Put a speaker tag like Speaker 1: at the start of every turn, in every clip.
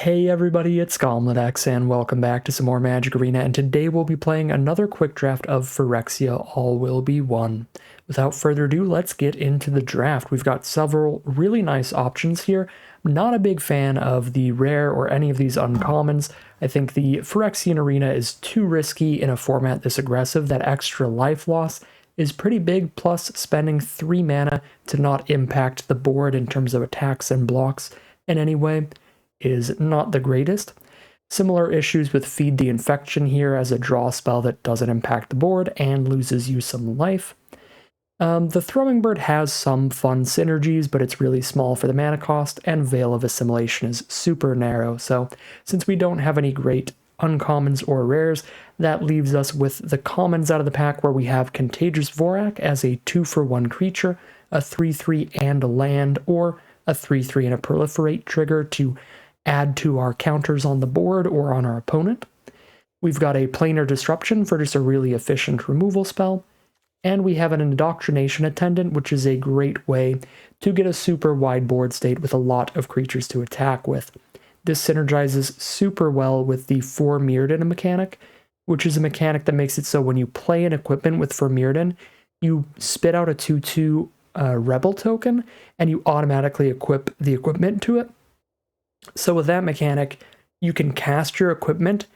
Speaker 1: Hey everybody, it's Gomladex, and welcome back to some more Magic Arena, and today we'll be playing another quick draft of Phyrexia, All Will Be One. Without further ado, let's get into the draft. We've got several really nice options here. I'm not a big fan of the rare or any of these uncommons. I think the Phyrexian Arena is too risky in a format this aggressive. That extra life loss is pretty big, plus spending 3 mana to not impact the board in terms of attacks and blocks in any way is not the greatest. Similar issues with Feed the Infection here as a draw spell that doesn't impact the board and loses you some life. The Throwing Bird has some fun synergies, but it's really small for the mana cost, and Veil of Assimilation is super narrow, so since we don't have any great uncommons or rares, that leaves us with the commons out of the pack, where we have Contagious Vorak as a 2-for-1 creature, a 3-3 and a land, or a 3-3 and a Proliferate trigger to add to our counters on the board or on our opponent. We've got a Planar Disruption for just a really efficient removal spell. And we have an Indoctrination Attendant, which is a great way to get a super wide board state with a lot of creatures to attack with. This synergizes super well with the For Mirrodin mechanic, which is a mechanic that makes it so when you play an equipment with For Mirrodin, you spit out a 2-2 Rebel token, and you automatically equip the equipment to it. So with that mechanic, you can cast your equipment,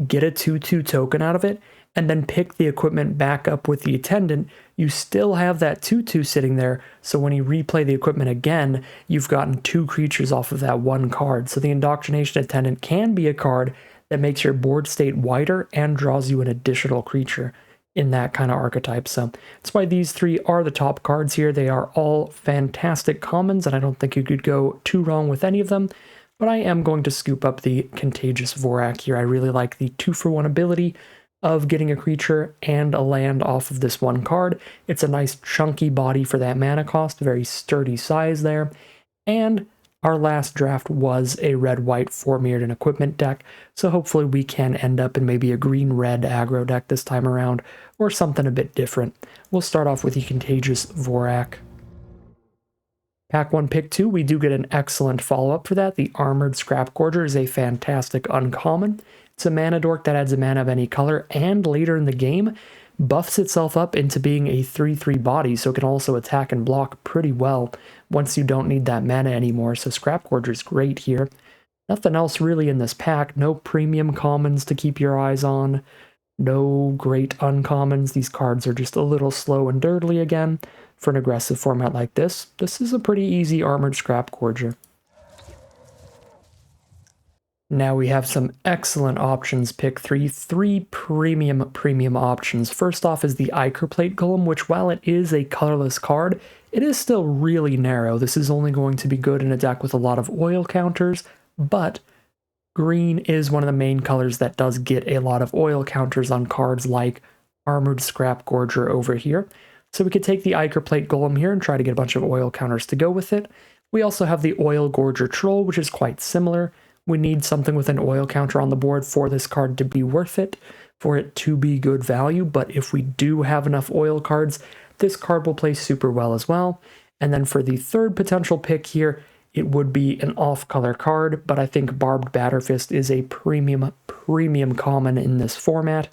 Speaker 1: get a 2-2 token out of it, and then pick the equipment back up with the attendant. You still have that 2-2 sitting there, so when you replay the equipment again, you've gotten 2 creatures off of that one card. So the Indoctrination Attendant can be a card that makes your board state wider and draws you an additional creature in that kind of archetype. So that's why these 3 are the top cards here. They are all fantastic commons, and I don't think you could go too wrong with any of them. But I am going to scoop up the Contagious Vorak here. I really like the 2-for-1 ability of getting a creature and a land off of this one card. It's a nice chunky body for that mana cost, very sturdy size there. And our last draft was a red-white For Mirrodin equipment deck, so hopefully we can end up in maybe a green-red aggro deck this time around, or something a bit different. We'll start off with the Contagious Vorak. Pack 1, Pick 2, we do get an excellent follow-up for that. The Armored Scrapgorger is a fantastic uncommon. It's a mana dork that adds a mana of any color, and later in the game, buffs itself up into being a 3-3 body, so it can also attack and block pretty well once you don't need that mana anymore, so Scrapgorger is great here. Nothing else really in this pack. No premium commons to keep your eyes on. No great uncommons. These cards are just a little slow and dirtly again. For an aggressive format like this, this is a pretty easy Armored Scrapgorger. Now we have some excellent options. Pick 3, 3 premium options. First off is the Ichor Plate Golem, which while it is a colorless card, it is still really narrow. This is only going to be good in a deck with a lot of oil counters, but green is one of the main colors that does get a lot of oil counters on cards like Armored Scrapgorger over here. So we could take the Ichor Plate Golem here and try to get a bunch of oil counters to go with it. We also have the Oil Gorger Troll, which is quite similar. We need something with an oil counter on the board for this card to be worth it, for it to be good value, but if we do have enough oil cards, this card will play super well as well. And then for the third potential pick here, it would be an off-color card, but I think Barbed Batterfist is a premium common in this format.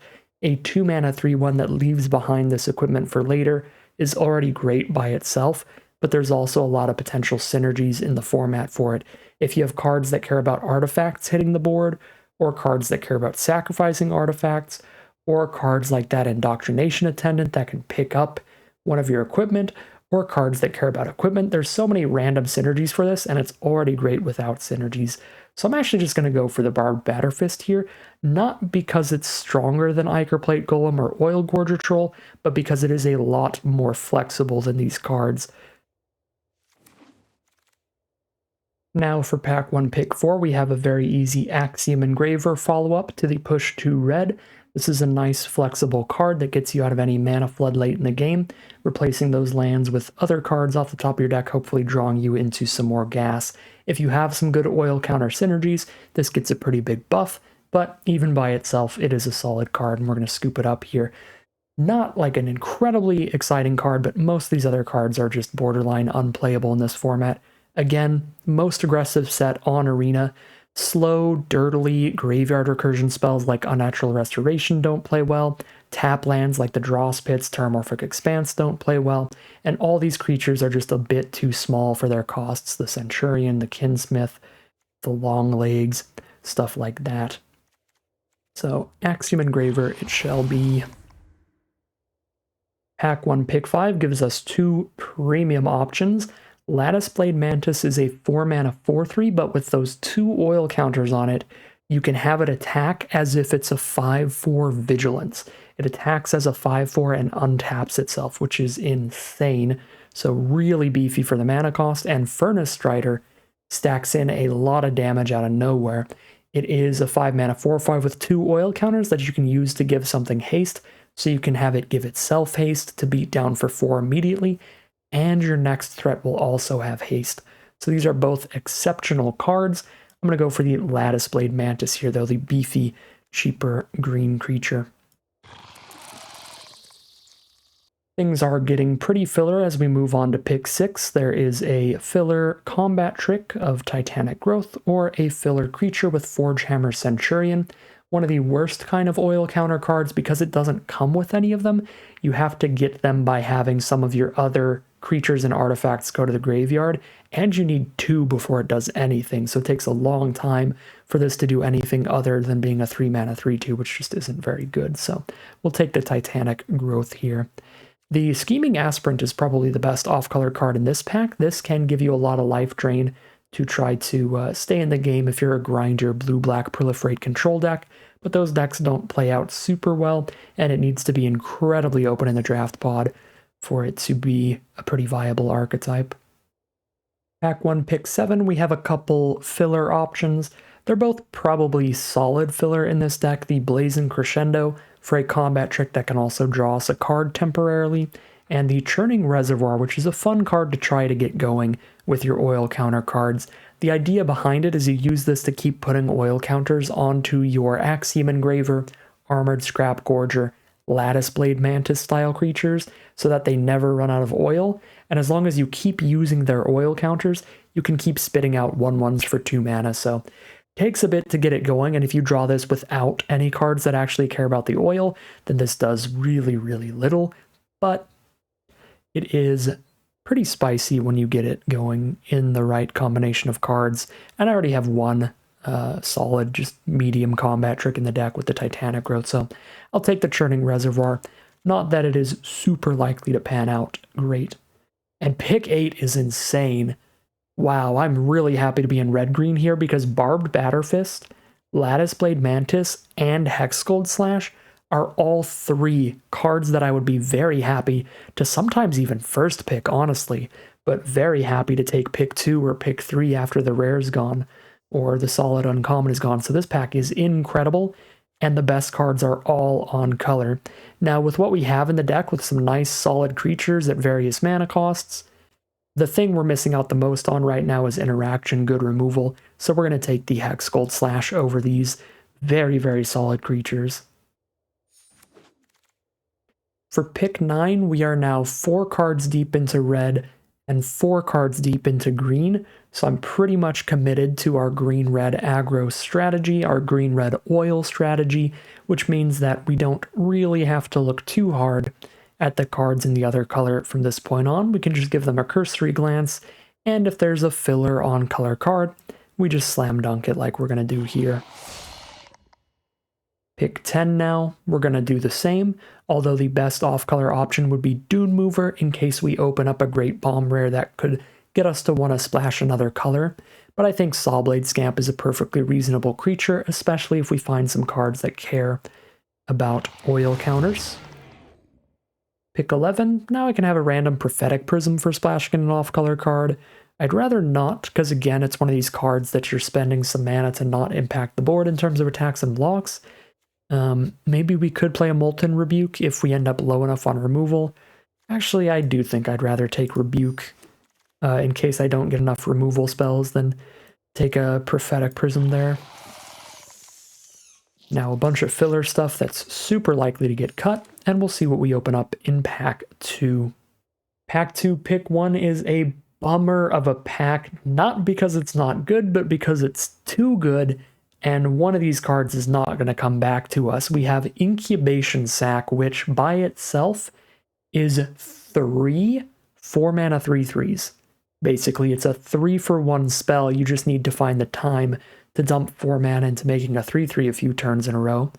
Speaker 1: A 2-mana 3-1 that leaves behind this equipment for later is already great by itself, but there's also a lot of potential synergies in the format for it. If you have cards that care about artifacts hitting the board, or cards that care about sacrificing artifacts, or cards like that Indoctrination Attendant that can pick up one of your equipment, or cards that care about equipment, there's so many random synergies for this, and it's already great without synergies. So I'm actually just going to go for the Barbed Batterfist here, not because it's stronger than Ichor Plate Golem or Oil Gorger Troll, but because it is a lot more flexible than these cards. Now for Pack 1, Pick 4, we have a very easy Axiom Engraver follow-up to the Push 2 Red. This is a nice flexible card that gets you out of any mana flood late in the game, replacing those lands with other cards off the top of your deck, hopefully drawing you into some more gas. If you have some good oil counter synergies, this gets a pretty big buff, but even by itself, it is a solid card, and we're going to scoop it up here. Not like an incredibly exciting card, but most of these other cards are just borderline unplayable in this format. Again, most aggressive set on Arena, Slow, dirtily graveyard recursion spells like Unnatural Restoration don't play well. Tap lands like the Dross Pits, Terramorphic Expanse don't play well. And all these creatures are just a bit too small for their costs. The Centurion, the Kinsmith, the Long Legs, stuff like that. So, Axiom Engraver it shall be. Pack 1, Pick 5 gives us 2 premium options. Lattice Blade Mantis is a 4-mana 4/3, but with those 2 oil counters on it, you can have it attack as if it's a 5/4 Vigilance. It attacks as a 5/4 and untaps itself, which is insane. So really beefy for the mana cost, and Furnace Strider stacks in a lot of damage out of nowhere. It is a 5-mana 4/5 with 2 oil counters that you can use to give something haste, so you can have it give itself haste to beat down for 4 immediately, and your next threat will also have haste. So these are both exceptional cards. I'm going to go for the Lattice Blade Mantis here, though, the beefy, cheaper green creature. Things are getting pretty filler as we move on to pick 6. There is a filler combat trick of Titanic Growth, or a filler creature with Forgehammer Centurion. One of the worst kind of oil counter cards because it doesn't come with any of them. You have to get them by having some of your other creatures and artifacts go to the graveyard, and you need 2 before it does anything, so it takes a long time for this to do anything other than being a 3-mana 3/2, which just isn't very good. So we'll take the Titanic Growth here. The Scheming Aspirant is probably the best off-color card in this pack. This can give you a lot of life drain to try to stay in the game if you're a grinder blue-black Proliferate control deck, but those decks don't play out super well, and it needs to be incredibly open in the draft pod for it to be a pretty viable archetype. Pack 1, Pick 7, we have a couple filler options. They're both probably solid filler in this deck. The Blazing Crescendo for a combat trick that can also draw us a card temporarily, and the Churning Reservoir, which is a fun card to try to get going with your oil counter cards. The idea behind it is you use this to keep putting oil counters onto your Axiom Engraver, Armored Scrap Gorger, Lattice Blade Mantis style creatures so that they never run out of oil, and as long as you keep using their oil counters, you can keep spitting out 1/1s for 2 mana, so it takes a bit to get it going, and if you draw this without any cards that actually care about the oil, then this does really, really little, but it is pretty spicy when you get it going in the right combination of cards, and I already have one solid, just medium combat trick in the deck with the Titanic Growth, so I'll take the Churning Reservoir. Not that it is super likely to pan out great. And pick 8 is insane. Wow, I'm really happy to be in red-green here because Barbed Batterfist, Lattice Blade Mantis, and Hexgold Slash are all 3 cards that I would be very happy to sometimes even first pick, honestly, but very happy to take pick 2 or pick 3 after the rare's gone, or the solid uncommon is gone. So this pack is incredible, and the best cards are all on color. Now, with what we have in the deck, with some nice solid creatures at various mana costs, the thing we're missing out the most on right now is interaction, good removal, so we're going to take the Hexgold Slash over these very, very solid creatures. For pick 9, we are now 4 cards deep into red and 4 cards deep into green, so I'm pretty much committed to our green-red aggro strategy, our green-red oil strategy, which means that we don't really have to look too hard at the cards in the other color from this point on. We can just give them a cursory glance, and if there's a filler on color card, we just slam dunk it like we're going to do here. Pick 10 now, we're going to do the same, although the best off-color option would be Dune Mover in case we open up a Great Bomb rare that could get us to want to splash another color, but I think Sawblade Scamp is a perfectly reasonable creature, especially if we find some cards that care about oil counters. Pick 11, now I can have a random Prophetic Prism for splashing an off-color card. I'd rather not, because again, it's one of these cards that you're spending some mana to not impact the board in terms of attacks and blocks. Maybe we could play a Molten Rebuke if we end up low enough on removal. Actually, I do think I'd rather take Rebuke in case I don't get enough removal spells than take a Prophetic Prism there. Now a bunch of filler stuff that's super likely to get cut, and we'll see what we open up in Pack 2. Pack 2, Pick 1 is a bummer of a pack, not because it's not good, but because it's too good, and one of these cards is not going to come back to us. We have Incubation Sac, which by itself is 3 4-mana 3/3s. Basically, it's a 3-for-1 spell. You just need to find the time to dump 4 mana into making a 3/3 a few turns in a row.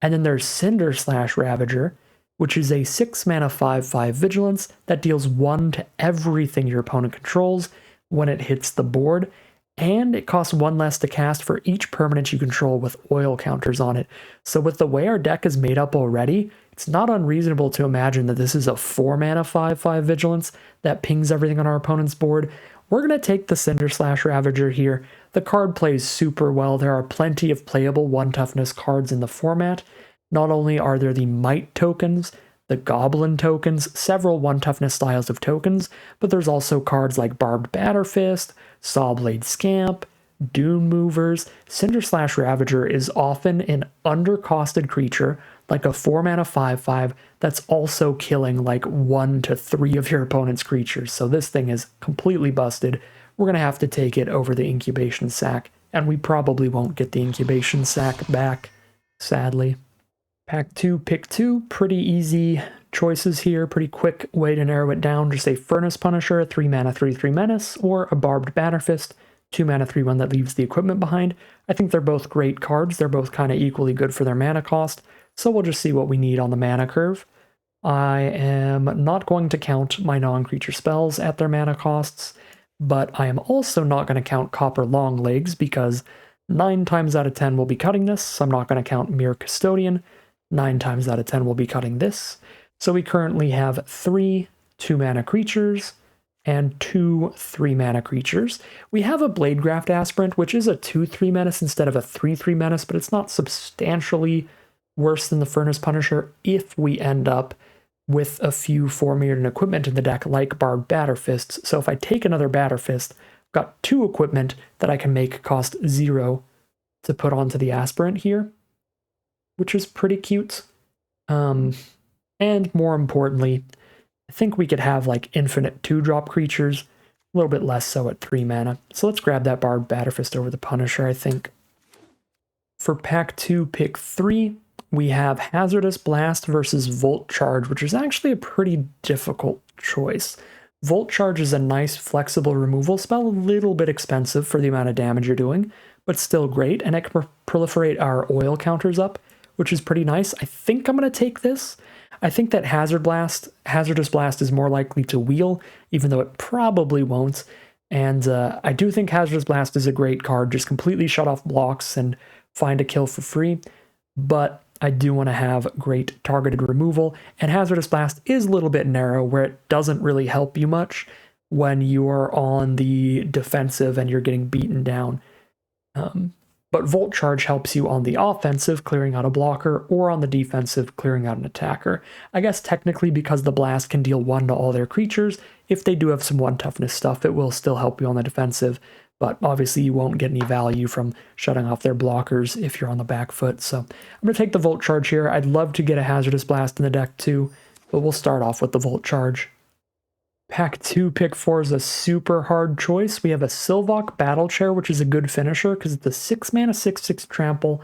Speaker 1: And then there's Cinderslash Ravager, which is a 6-mana 5/5 Vigilance that deals 1 to everything your opponent controls when it hits the board, and it costs 1 less to cast for each permanent you control with oil counters on it. So with the way our deck is made up already, it's not unreasonable to imagine that this is a 4-mana 5/5 Vigilance that pings everything on our opponent's board. We're going to take the Cinderslash Ravager here. The card plays super well. There are plenty of playable 1 toughness cards in the format. Not only are there the Might tokens, the Goblin tokens, several 1 toughness styles of tokens, but there's also cards like Barbed Batterfist, Sawblade Scamp, Dune Movers. Cinderslash Ravager is often an undercosted creature, like a 4-mana 5/5, that's also killing like 1 to 3 of your opponent's creatures. So this thing is completely busted. We're going to have to take it over the Incubation Sac, and we probably won't get the Incubation Sac back, sadly. Pack 2, pick 2, pretty easy choices here, pretty quick way to narrow it down. Just a Furnace Punisher, a 3-mana 3/3 Menace, or a Barbed Batterfist, 2-mana 3/1 that leaves the equipment behind. I think they're both great cards. They're both kind of equally good for their mana cost, so we'll just see what we need on the mana curve. I am not going to count my non-creature spells at their mana costs, but I am also not going to count Copper Longlegs because 9 times out of 10 we'll be cutting this, so I'm not going to count Mere Custodian. 9 times out of 10 we'll be cutting this. So we currently have 3 2-mana creatures and 2 3-mana creatures. We have a Bladegraft Aspirant, which is a 2/3 menace instead of a 3/3 menace, but it's not substantially worse than the Furnace Punisher if we end up with a few 4-mirrored equipment in the deck like Barbed Batterfists. So if I take another Batterfist, I've got 2 equipment that I can make cost 0 to put onto the Aspirant here, which is pretty cute. And more importantly, I think we could have like infinite 2-drop creatures, a little bit less so at 3 mana. So let's grab that Barbed Batterfist over the Punisher, I think. For pack 2, pick 3, we have Hazardous Blast versus Volt Charge, which is actually a pretty difficult choice. Volt Charge is a nice flexible removal spell, a little bit expensive for the amount of damage you're doing, but still great, and it can proliferate our oil counters up, which is pretty nice. I think I'm going to take this. I think that Hazardous Blast is more likely to wheel, even though it probably won't. And I do think Hazardous Blast is a great card, just completely shut off blocks and find a kill for free. But I do want to have great targeted removal, and Hazardous Blast is a little bit narrow, where it doesn't really help you much when you're on the defensive and you're getting beaten down. But Volt Charge helps you on the offensive, clearing out a blocker, or on the defensive, clearing out an attacker. I guess technically because the blast can deal 1 to all their creatures, if they do have some 1 toughness stuff, it will still help you on the defensive, but obviously you won't get any value from shutting off their blockers if you're on the back foot. So I'm going to take the Volt Charge here. I'd love to get a Hazardous Blast in the deck too, but we'll start off with the Volt Charge. Pack 2, pick 4 is a super hard choice. We have a Sylvok Battle Chair, which is a good finisher because it's a 6-mana 6/6 trample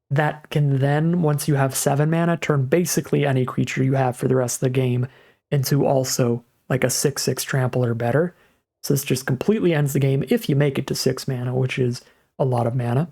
Speaker 1: that can then, once you have 7 mana, turn basically any creature you have for the rest of the game into also like a 6/6 trample or better. So this just completely ends the game if you make it to 6 mana, which is a lot of mana.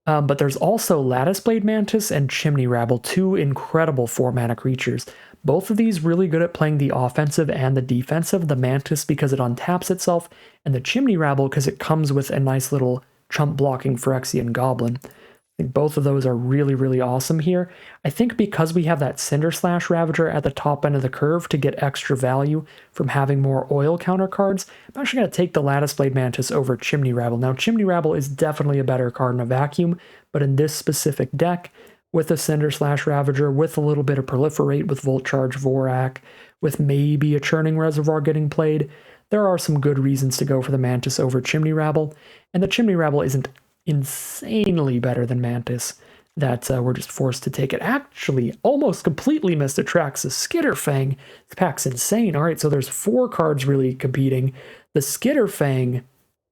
Speaker 1: But there's also Lattice Blade Mantis and Chimney Rabble, 2 incredible 4-mana creatures. Both of these really good at playing the offensive and the defensive. The Mantis because it untaps itself, and the Chimney Rabble because it comes with a nice little chump blocking Phyrexian Goblin. I think both of those are really, really awesome here. I think because we have that Cinderslash Ravager at the top end of the curve to get extra value from having more oil counter cards, I'm actually going to take the Lattice Blade Mantis over Chimney Rabble. Now, Chimney Rabble is definitely a better card in a vacuum, but in this specific deck, with a Cinderslash Ravager, with a little bit of Proliferate, with Volt Charge Vorak, with maybe a Churning Reservoir getting played, there are some good reasons to go for the Mantis over Chimney Rabble, and the Chimney Rabble isn't insanely better than Mantis. that we're just forced to take it. Actually, almost completely missed Atrax's Skitterfang. This pack's insane. All right, so there's 4 cards really competing. The Skitterfang,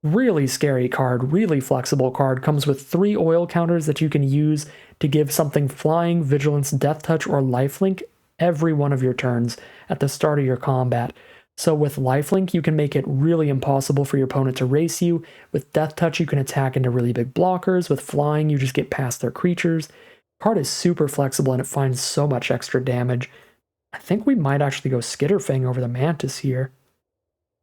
Speaker 1: really scary card, really flexible card, comes with 3 oil counters that you can use to give something flying, vigilance, death touch, or lifelink every one of your turns at the start of your combat. So with lifelink, you can make it really impossible for your opponent to race you. With death touch, you can attack into really big blockers. With flying, you just get past their creatures. The card is super flexible and it finds so much extra damage. I think we might actually go Skitterfang over the Mantis here.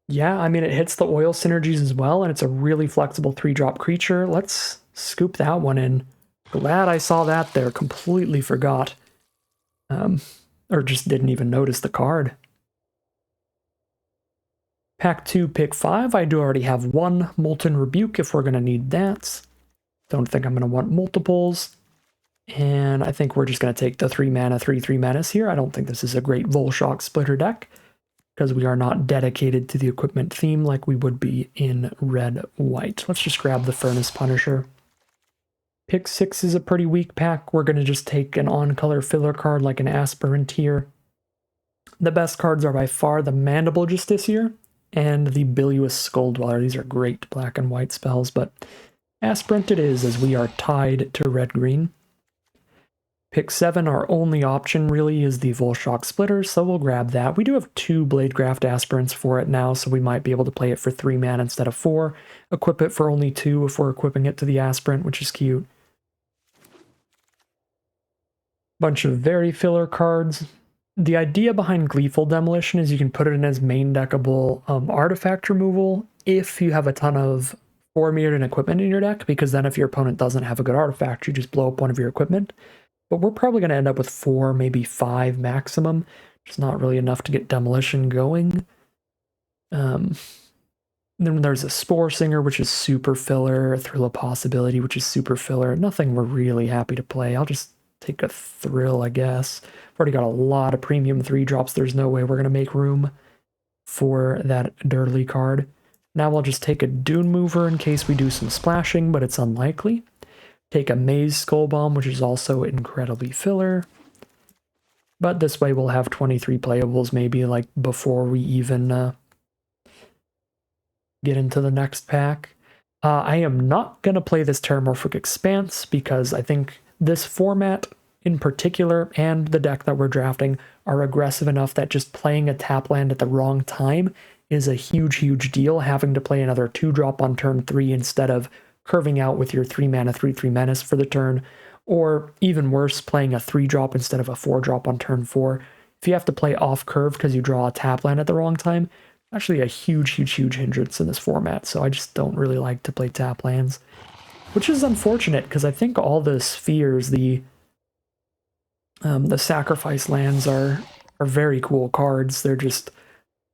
Speaker 1: Yeah, I mean, it hits the oil synergies as well, and it's a really flexible 3-drop creature. Let's scoop that one in. Glad I saw that there. Completely forgot. Or just didn't even notice the card. Pack 2, pick 5. I do already have 1 Molten Rebuke if we're going to need that. Don't think I'm going to want multiples. And I think we're just going to take the 3 mana, 3/3 Menace here. I don't think this is a great Volshock Splitter deck, because we are not dedicated to the equipment theme like we would be in red-white. Let's just grab the Furnace Punisher. Pick 6 is a pretty weak pack. We're going to just take an on-color filler card like an Aspirant here. The best cards are by far the Mandible Justiciar and the Bilious Skull Dweller. These are great black and white spells, but Aspirant it is, as we are tied to red-green. Pick 7, our only option really is the Volshock Splitter, so we'll grab that. We do have 2 Bladegraft Aspirants for it now, so we might be able to play it for 3 mana instead of 4. Equip it for only 2 if we're equipping it to the Aspirant, which is cute. Bunch of very filler cards. The idea behind Gleeful Demolition is you can put it in as main deckable artifact removal if you have a ton of 4-mirrored equipment in your deck, because then if your opponent doesn't have a good artifact, you just blow up one of your equipment. But we're probably going to end up with 4, maybe 5 maximum. It's not really enough to get Demolition going. Then there's a Spore Singer, which is super filler, a Thrill of Possibility, which is super filler. Nothing we're really happy to play. I'll just take a Thrill, I guess. I've already got a lot of premium 3-drops. There's no way we're going to make room for that dirtly card. Now I'll just take a Dune Mover in case we do some splashing, but it's unlikely. Take a Maze Skull Bomb, which is also incredibly filler. But this way we'll have 23 playables maybe like before we even get into the next pack. I am not going to play this Terramorphic Expanse because I think this format in particular and the deck that we're drafting are aggressive enough that just playing a tap land at the wrong time is a huge, huge deal. Having to play another 2-drop on turn 3 instead of curving out with your 3 mana 3/3 Menace for the turn, or even worse, playing a 3-drop instead of a 4-drop on turn 4. If you have to play off curve because you draw a tap land at the wrong time, actually a huge, huge, huge hindrance in this format, so I just don't really like to play tap lands. Which is unfortunate, because I think all the spheres, the sacrifice lands are very cool cards. They're just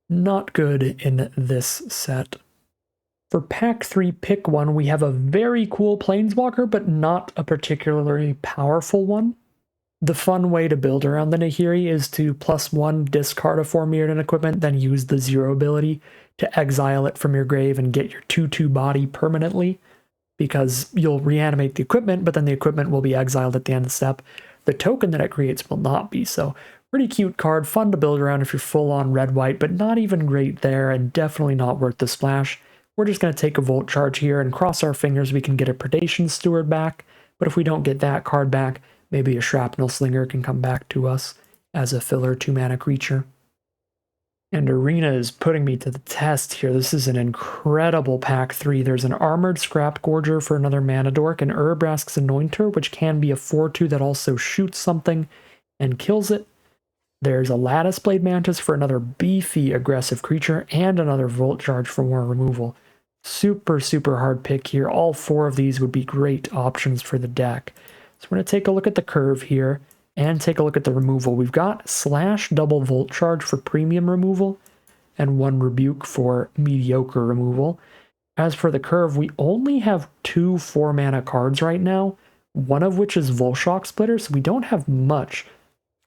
Speaker 1: not good in this set. For pack 3, pick 1, we have a very cool Planeswalker, but not a particularly powerful one. The fun way to build around the Nahiri is to +1 discard a 4-mirrored equipment, then use the 0 ability to exile it from your grave and get your 2/2 body permanently, because you'll reanimate the equipment, but then the equipment will be exiled at the end of the step. The token that it creates will not be, so pretty cute card, fun to build around if you're full on red-white, but not even great there, and definitely not worth the splash. We're just going to take a Volt Charge here and cross our fingers we can get a Predation Steward back, but if we don't get that card back, maybe a Shrapnel Slinger can come back to us as a filler 2-mana creature. And Arena is putting me to the test here. This is an incredible pack 3. There's an Armored Scrap Gorger for another Mana Dork, an Urabrask's Anointer, which can be a 4/2 that also shoots something and kills it. There's a Lattice Blade Mantis for another beefy aggressive creature, and another Volt Charge for more removal. Super, super hard pick here. All 4 of these would be great options for the deck. So we're going to take a look at the curve here and take a look at the removal. We've got /double Volt Charge for premium removal and 1 Rebuke for mediocre removal. As for the curve, we only have 2 4-mana cards right now, one of which is Volshock Splitter, so we don't have much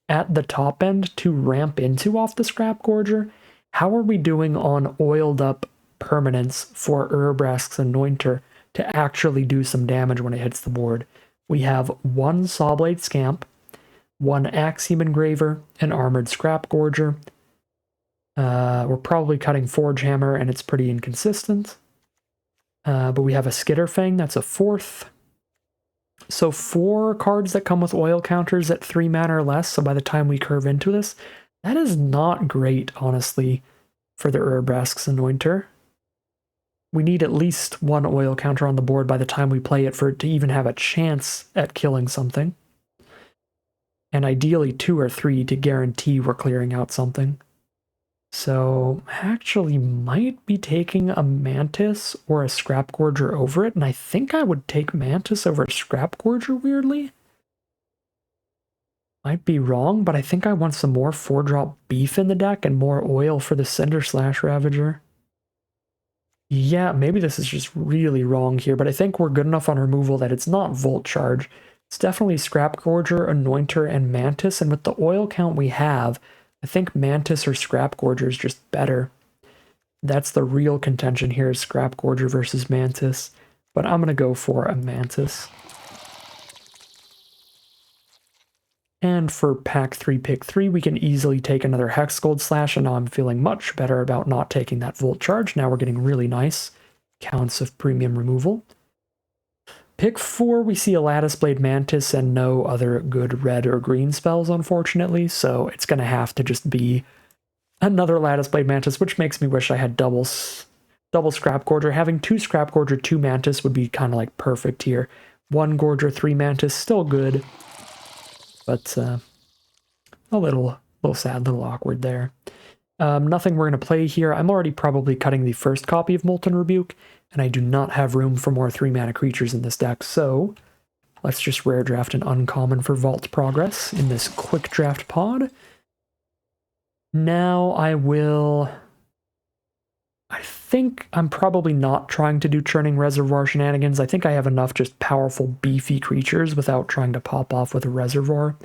Speaker 1: at the top end to ramp into off the Scrap Gorger. How are we doing on oiled up permanents for Urabrask's Anointer to actually do some damage when it hits the board? We have 1 Sawblade Scamp, 1 Axiom Engraver, an Armored Scrap Gorger. We're probably cutting Forge Hammer, and it's pretty inconsistent. But we have a Skitterfang, that's a 4th. So 4 cards that come with oil counters at 3 mana or less, so by the time we curve into this, that is not great, honestly, for the Urabrask's Anointer. We need at least 1 oil counter on the board by the time we play it for it to even have a chance at killing something. And ideally 2 or 3 to guarantee we're clearing out something. So actually might be taking a Mantis or a Scrap Gorger over it, and I think I would take Mantis over a Scrap Gorger, weirdly. Might be wrong, but I think I want some more 4-drop beef in the deck and more oil for the Cinder Slash Ravager. Yeah, maybe this is just really wrong here, but I think we're good enough on removal that it's not Volt Charge. It's definitely Scrap Gorger, Anointer, and Mantis, and with the oil count we have, I think Mantis or Scrap Gorger is just better. That's the real contention here, is Scrap Gorger versus Mantis, but I'm going to go for a Mantis. And for pack 3, pick 3, we can easily take another Hexgold Slash, and now I'm feeling much better about not taking that Volt Charge. Now we're getting really nice counts of premium removal. Pick 4, we see a Lattice Blade Mantis and no other good red or green spells, unfortunately, so it's going to have to just be another Lattice Blade Mantis, which makes me wish I had double Scrap Gorger. Having 2 Scrap Gorger, 2 Mantis would be kind of like perfect here. 1 Gorger, 3 Mantis, still good, but a little sad, a little awkward there. Nothing we're going to play here. I'm already probably cutting the first copy of Molten Rebuke, and I do not have room for more 3-mana creatures in this deck, so let's just rare draft an uncommon for Vault Progress in this quick draft pod. Now I think I'm probably not trying to do Churning Reservoir shenanigans. I think I have enough just powerful, beefy creatures without trying to pop off with a Reservoir.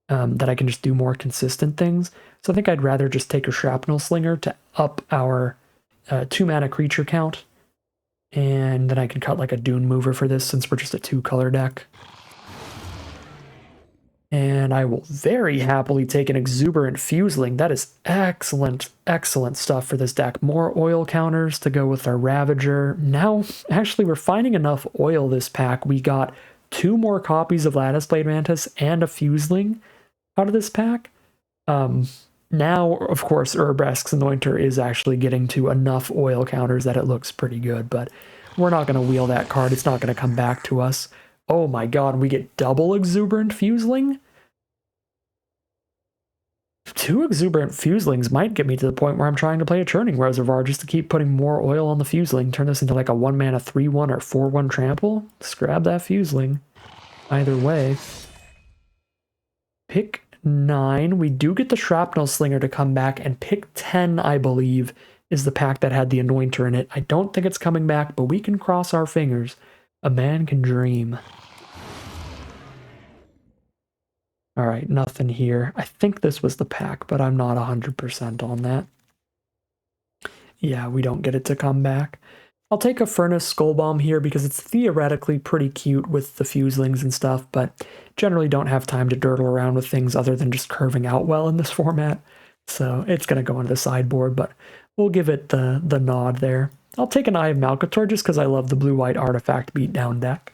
Speaker 1: That I can just do more consistent things. So I think I'd rather just take a Shrapnel Slinger to up our 2-mana creature count. And then I can cut like a Dune Mover for this since we're just a 2-color deck. And I will very happily take an Exuberant Fuseling. That is excellent, excellent stuff for this deck. More oil counters to go with our Ravager. Now, actually, we're finding enough oil this pack. We got 2 more copies of Lattice Blade Mantis and a Fuseling out of this pack. Now, of course, Urabrask's Anointer is actually getting to enough oil counters that it looks pretty good, but we're not going to wheel that card. It's not going to come back to us. Oh my god, we get double Exuberant Fuseling? 2 Exuberant Fuselings might get me to the point where I'm trying to play a Churning Reservoir just to keep putting more oil on the Fuseling. Turn this into like a 1-mana 3-1 or 4-1 trample. Just grab that Fuseling. Either way. Pick 9. We do get the Shrapnel Slinger to come back, and pick 10, I believe, is the pack that had the Anointer in it. I don't think it's coming back, but we can cross our fingers. A man can dream. Alright, nothing here. I think this was the pack, but I'm not 100% on that. Yeah, we don't get it to come back. I'll take a Furnace Skull Bomb here because it's theoretically pretty cute with the Fuselings and stuff, but generally don't have time to dirtle around with things other than just curving out well in this format. So it's going to go into the sideboard, but we'll give it the nod there. I'll take an Eye of Malcator just because I love the blue-white artifact beatdown deck.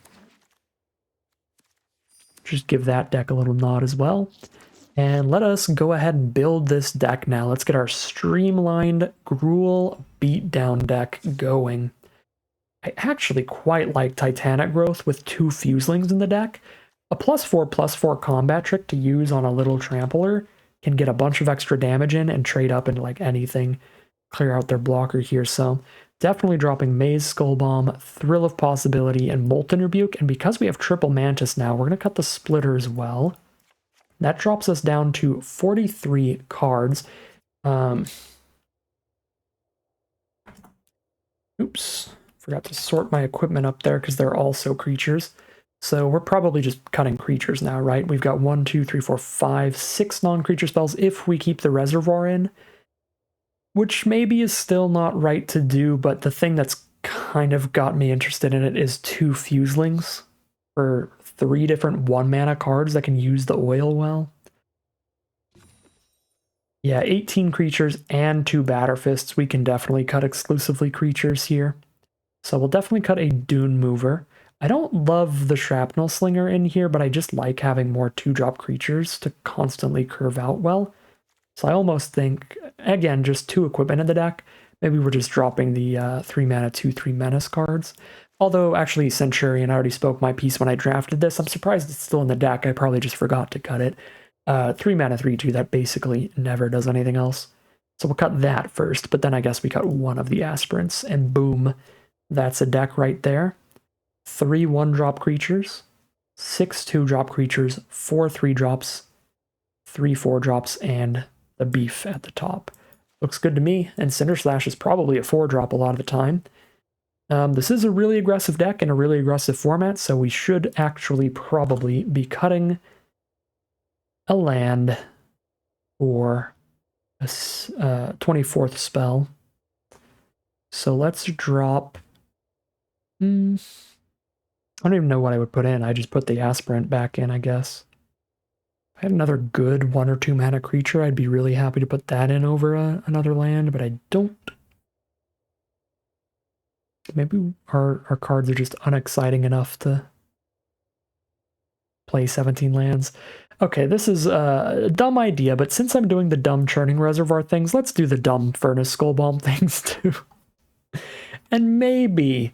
Speaker 1: Just give that deck a little nod as well. And let us go ahead and build this deck now. Let's get our streamlined Gruul beatdown deck going. I actually quite like Titanic Growth with 2 Fuselings in the deck. A +4/+4 combat trick to use on a little trampler can get a bunch of extra damage in and trade up into like anything. Clear out their blocker here, so definitely dropping Maze Skull Bomb, Thrill of Possibility, and Molten Rebuke. And because we have triple Mantis now, we're going to cut the Splitter as well. That drops us down to 43 cards. Oops, forgot to sort my equipment up there because they're also creatures. So we're probably just cutting creatures now, right? We've got 1, 2, 3, 4, 5, 6 non-creature spells if we keep the Reservoir in. Which maybe is still not right to do, but the thing that's kind of got me interested in it is 2 Fuselings. for 3 different 1-mana cards that can use the oil well. Yeah, 18 creatures and 2 Batterfists. We can definitely cut exclusively creatures here. So we'll definitely cut a Dune Mover. I don't love the Shrapnel Slinger in here, but I just like having more 2-drop creatures to constantly curve out well. So I almost think, again, just 2 equipment in the deck. Maybe we're just dropping the 3-mana, 2/3 Menace cards. Although, actually, Centurion, I already spoke my piece when I drafted this. I'm surprised it's still in the deck. I probably just forgot to cut it. 3-mana, 3/2, that basically never does anything else. So we'll cut that first, but then I guess we cut one of the Aspirants, and boom, that's a deck right there. 3 1-drop creatures, 6 2-drop creatures, 4 3-drops, 3 4-drops, and the beef at the top. Looks good to me, and Cinder Slash is probably a 4-drop a lot of the time. This is a really aggressive deck in a really aggressive format, so we should actually probably be cutting a land for a 24th spell. So let's drop... I don't even know what I would put in. I just put the Aspirant back in, I guess. If I had another good 1 or 2 mana creature, I'd be really happy to put that in over another land, but I don't. Maybe our cards are just unexciting enough to play 17 lands. Okay, this is a dumb idea, but since I'm doing the dumb Churning Reservoir things, let's do the dumb Furnace Skullbomb things too. And maybe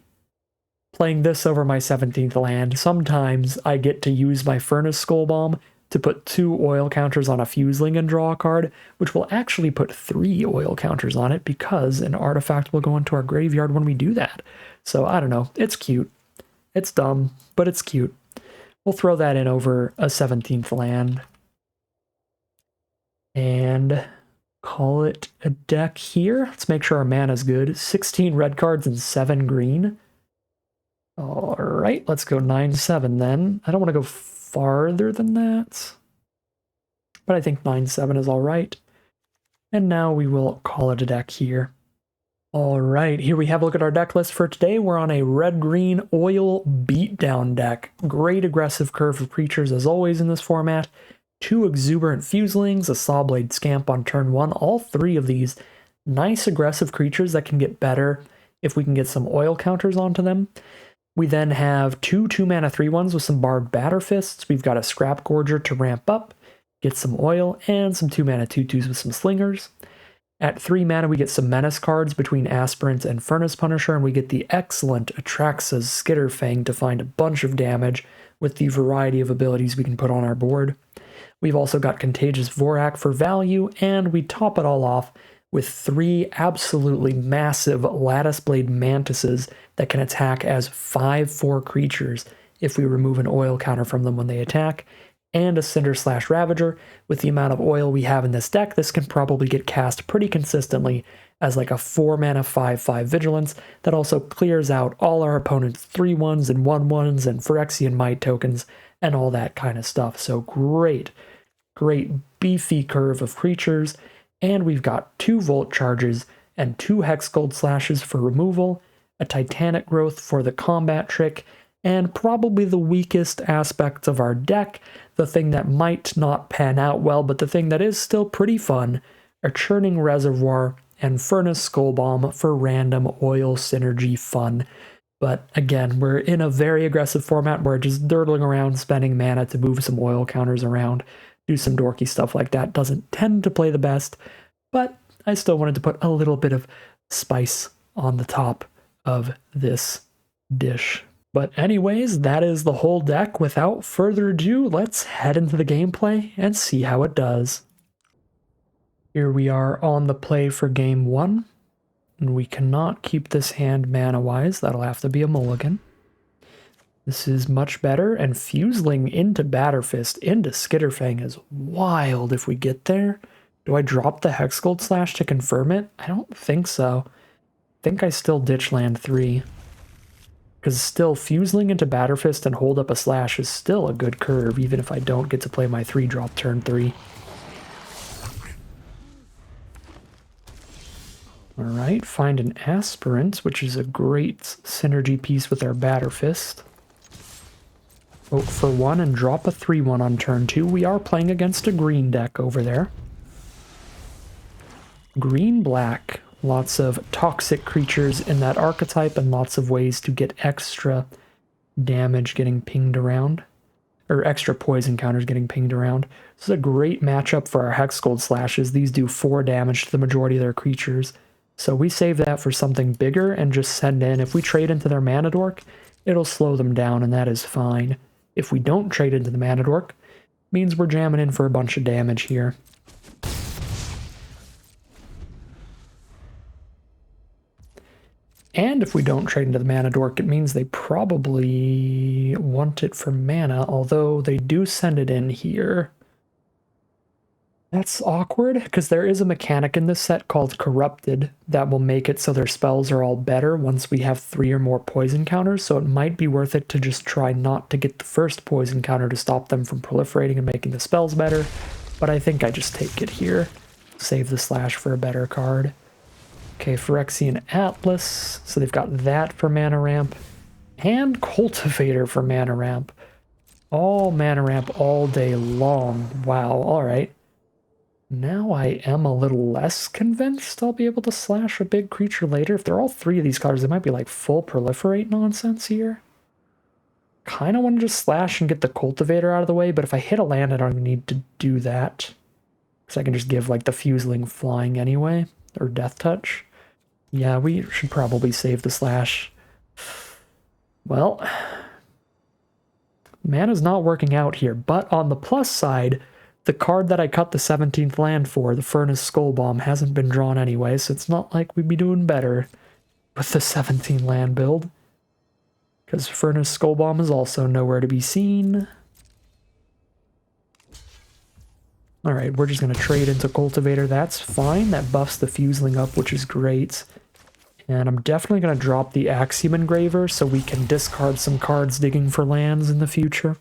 Speaker 1: playing this over my 17th land, sometimes I get to use my Furnace Skullbomb to put 2 oil counters on a Fuseling and draw a card, which will actually put 3 oil counters on it because an artifact will go into our graveyard when we do that. So I don't know, it's cute. It's dumb, but it's cute. We'll throw that in over a 17th land. And call it a deck here. Let's make sure our mana's good. 16 red cards and 7 green. Alright, let's go 9-7 then. I don't want to go farther than that, but I think 9-7 is alright. And now we will call it a deck here. Alright, here we have a look at our deck list for today. We're on a red-green oil beatdown deck. Great aggressive curve of creatures as always in this format. 2 exuberant Fuselings, a Sawblade Scamp on turn 1. All 3 of these nice aggressive creatures that can get better if we can get some oil counters onto them. We then have 2 2-mana 3/1s with some Barbed Batterfists. We've got a Scrap Gorger to ramp up, get some oil, and some 2-mana 2/2s with some Slingers. At 3 mana, we get some Menace cards between Aspirant and Furnace Punisher, and we get the excellent Atraxa's Skitterfang to find a bunch of damage with the variety of abilities we can put on our board. We've also got Contagious Vorak for value, and we top it all off with 3 absolutely massive Lattice Blade Mantises that can attack as 5/4 creatures if we remove an oil counter from them when they attack, and a Cinder Slash Ravager. With the amount of oil we have in this deck, this can probably get cast pretty consistently as like a 4-mana 5/5 Vigilance that also clears out all our opponent's 3/1s and 1/1s and Phyrexian Might tokens and all that kind of stuff. So great beefy curve of creatures. And we've got 2 Volt Charges and 2 Hex Gold Slashes for removal, a Titanic Growth for the combat trick, and probably the weakest aspect of our deck, the thing that might not pan out well, but the thing that is still pretty fun, a Churning Reservoir and Furnace Skullbomb for random oil synergy fun. But again, we're in a very aggressive format where just dirtling around, spending mana to move some oil counters around, do some dorky stuff like that doesn't tend to play the best, but I still wanted to put a little bit of spice on the top of this dish. But anyways, that is the whole deck. Without further ado, let's head into the gameplay and see how it does. Here we are on the play for game 1, and we cannot keep this hand mana-wise. That'll have to be a mulligan. This is much better, and Fuseling into Batterfist into Skitterfang is wild if we get there. Do I drop the Hexgold Slash to confirm it? I don't think so. I think I still ditch land 3. Because still, Fuseling into Batterfist and hold up a Slash is still a good curve, even if I don't get to play my 3-drop turn 3. Alright, find an Aspirant, which is a great synergy piece with our Batterfist. Vote for 1 and drop a 3/1 on turn 2. We are playing against a green deck over there. Green-black. Lots of toxic creatures in that archetype and lots of ways to get extra damage getting pinged around. Or extra poison counters getting pinged around. This is a great matchup for our Hexgold Slashes. These do 4 damage to the majority of their creatures. So we save that for something bigger and just send in. If we trade into their Mana Dork, it'll slow them down and that is fine. If we don't trade into the Mana Dork, means we're jamming in for a bunch of damage here. And if we don't trade into the Mana Dork, it means they probably want it for mana, although they do send it in here. That's awkward, because there is a mechanic in this set called Corrupted that will make it so their spells are all better once we have 3 or more poison counters, so it might be worth it to just try not to get the first poison counter to stop them from proliferating and making the spells better, but I think I just take it here. Save the slash for a better card. Okay, Phyrexian Atlas, so they've got that for mana ramp, and Cultivator for mana ramp. All mana ramp all day long. Wow, alright. Now I am a little less convinced I'll be able to slash a big creature later. If they're all 3 of these cards, they might be like full Proliferate nonsense here. Kind of want to just slash and get the Cultivator out of the way, but if I hit a land, I don't need to do that. Because I can just give like the Fuseling Flying anyway, or Death Touch. Yeah, we should probably save the slash. Well, mana's not working out here, but on the plus side, the card that I cut the 17th land for, the Furnace Skull Bomb, hasn't been drawn anyway, so it's not like we'd be doing better with the 17 land build. Because Furnace Skull Bomb is also nowhere to be seen. Alright, we're just going to trade into Cultivator. That's fine. That buffs the Fuseling up, which is great. And I'm definitely going to drop the Axiom Engraver so we can discard some cards digging for lands in the future.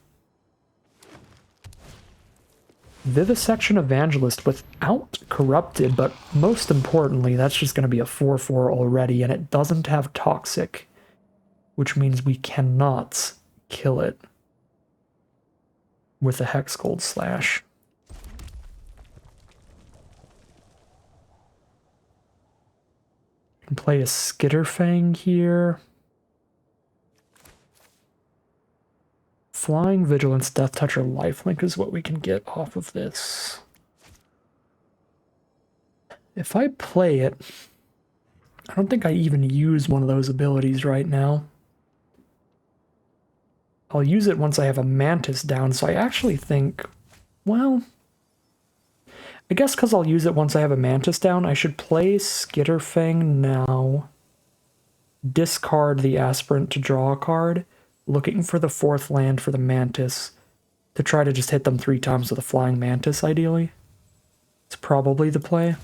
Speaker 1: Vivisection Evangelist without Corrupted, but most importantly, that's just going to be a 4/4 already, and it doesn't have Toxic, which means we cannot kill it with a Hexgold Slash. Play a Skitterfang here. Flying, Vigilance, Death Touch, or Lifelink is what we can get off of this. If I play it, I don't think I even use one of those abilities right now. I'll use it once I have a Mantis down, so I actually think, well, I guess because I'll use it once I have a Mantis down, I should play Skitterfang now, discard the Aspirant to draw a card, looking for the 4th land for the Mantis, to try to just hit them 3 times with a Flying Mantis, ideally. It's probably the play.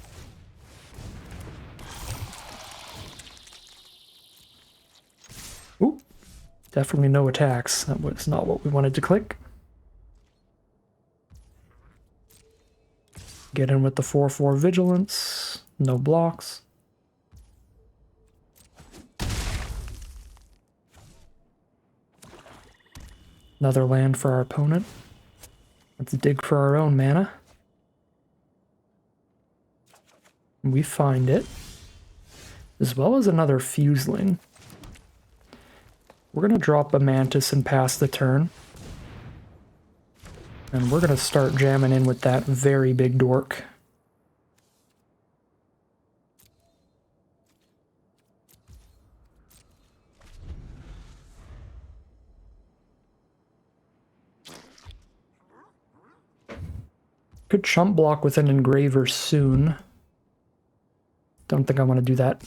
Speaker 1: Ooh, definitely no attacks. That was not what we wanted to click. Get in with the 4/4 Vigilance. No blocks. Another land for our opponent. Let's dig for our own mana. We find it. As well as another Fuseling. We're going to drop a Mantis and pass the turn. And we're going to start jamming in with that very big dork. Could chump block with an Engraver soon. Don't think I want to do that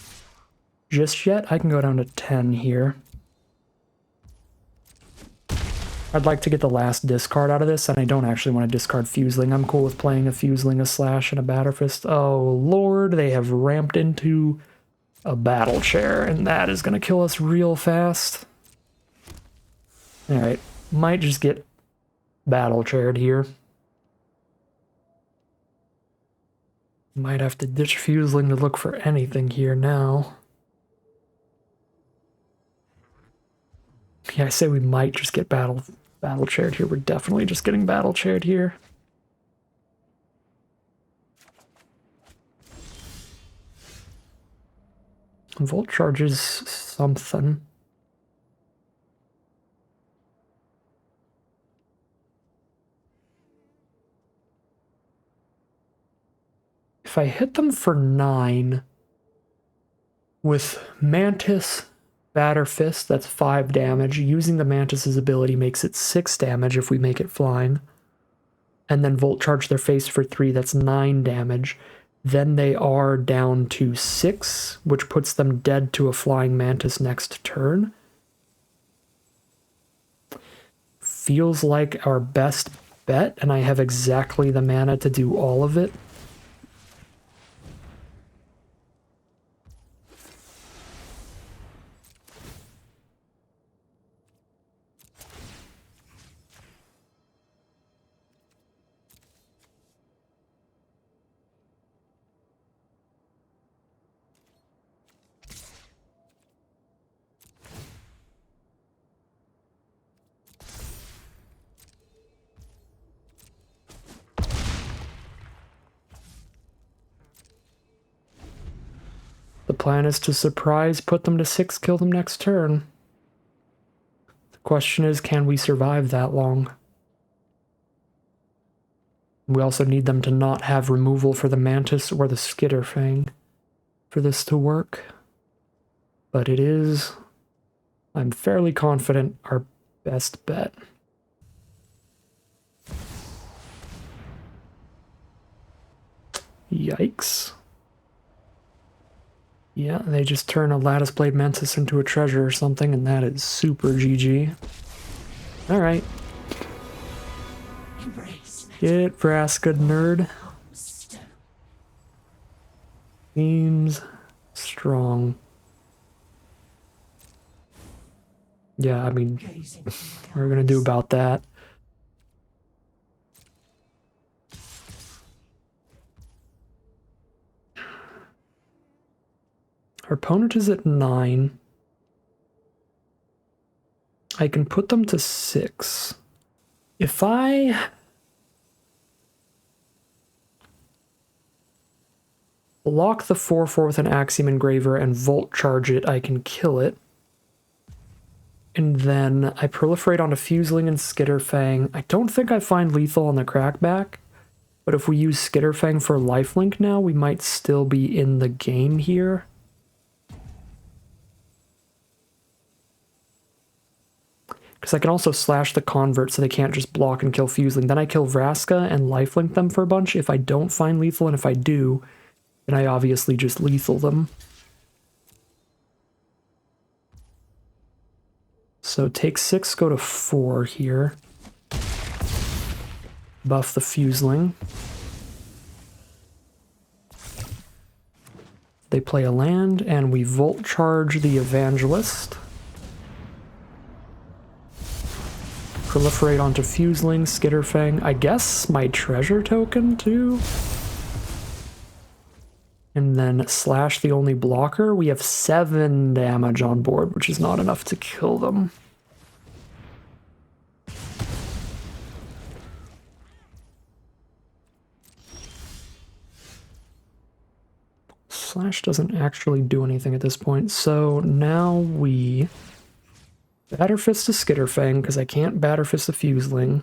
Speaker 1: just yet. I can go down to 10 here. I'd like to get the last discard out of this, and I don't actually want to discard Fuseling. I'm cool with playing a Fuseling, a Slash, and a Batterfist. Oh lord, they have ramped into a Battle Chair, and that is going to kill us real fast. Alright, might just get Battle Chaired here. Might have to ditch Fuseling to look for anything here now. Yeah, I say we might just get Battle Battle chaired here. We're definitely just getting battle chaired here. Volt charge is something. If I hit them for 9 with Mantis, Batter Fist, that's 5 damage. Using the Mantis's ability makes it 6 damage if we make it flying. And then Volt Charge their face for 3, that's 9 damage. Then they are down to 6, which puts them dead to a Flying Mantis next turn. Feels like our best bet, and I have exactly the mana to do all of it. The plan is to surprise, put them to 6, kill them next turn. The question is, can we survive that long? We also need them to not have removal for the Mantis or the Skitterfang for this to work. But it is, I'm fairly confident, our best bet. Yikes. Yeah, they just turn a Lattice Blade Mantis into a treasure or something, and that is super GG. Alright. Get Vraska, nerd. Seems strong. Yeah, I mean, we're gonna do about that. Our opponent is at 9. I can put them to 6. If I block the 4/4 with an Axiom Engraver and Volt Charge it, I can kill it. And then I proliferate onto Fuseling and Skitterfang. I don't think I find lethal on the Crackback, but if we use Skitterfang for lifelink now, we might still be in the game here. Because I can also slash the Convert so they can't just block and kill Fuseling. Then I kill Vraska and lifelink them for a bunch if I don't find lethal, and if I do, then I obviously just lethal them. So take 6, go to 4 here. Buff the Fuseling. They play a land, and we Volt Charge the Evangelist. Proliferate onto Fuseling, Skitterfang. I guess my treasure token too? And then slash the only blocker. We have 7 damage on board, which is not enough to kill them. Slash doesn't actually do anything at this point, so now we Batterfist to Skitterfang, because I can't Batterfist the Fuseling.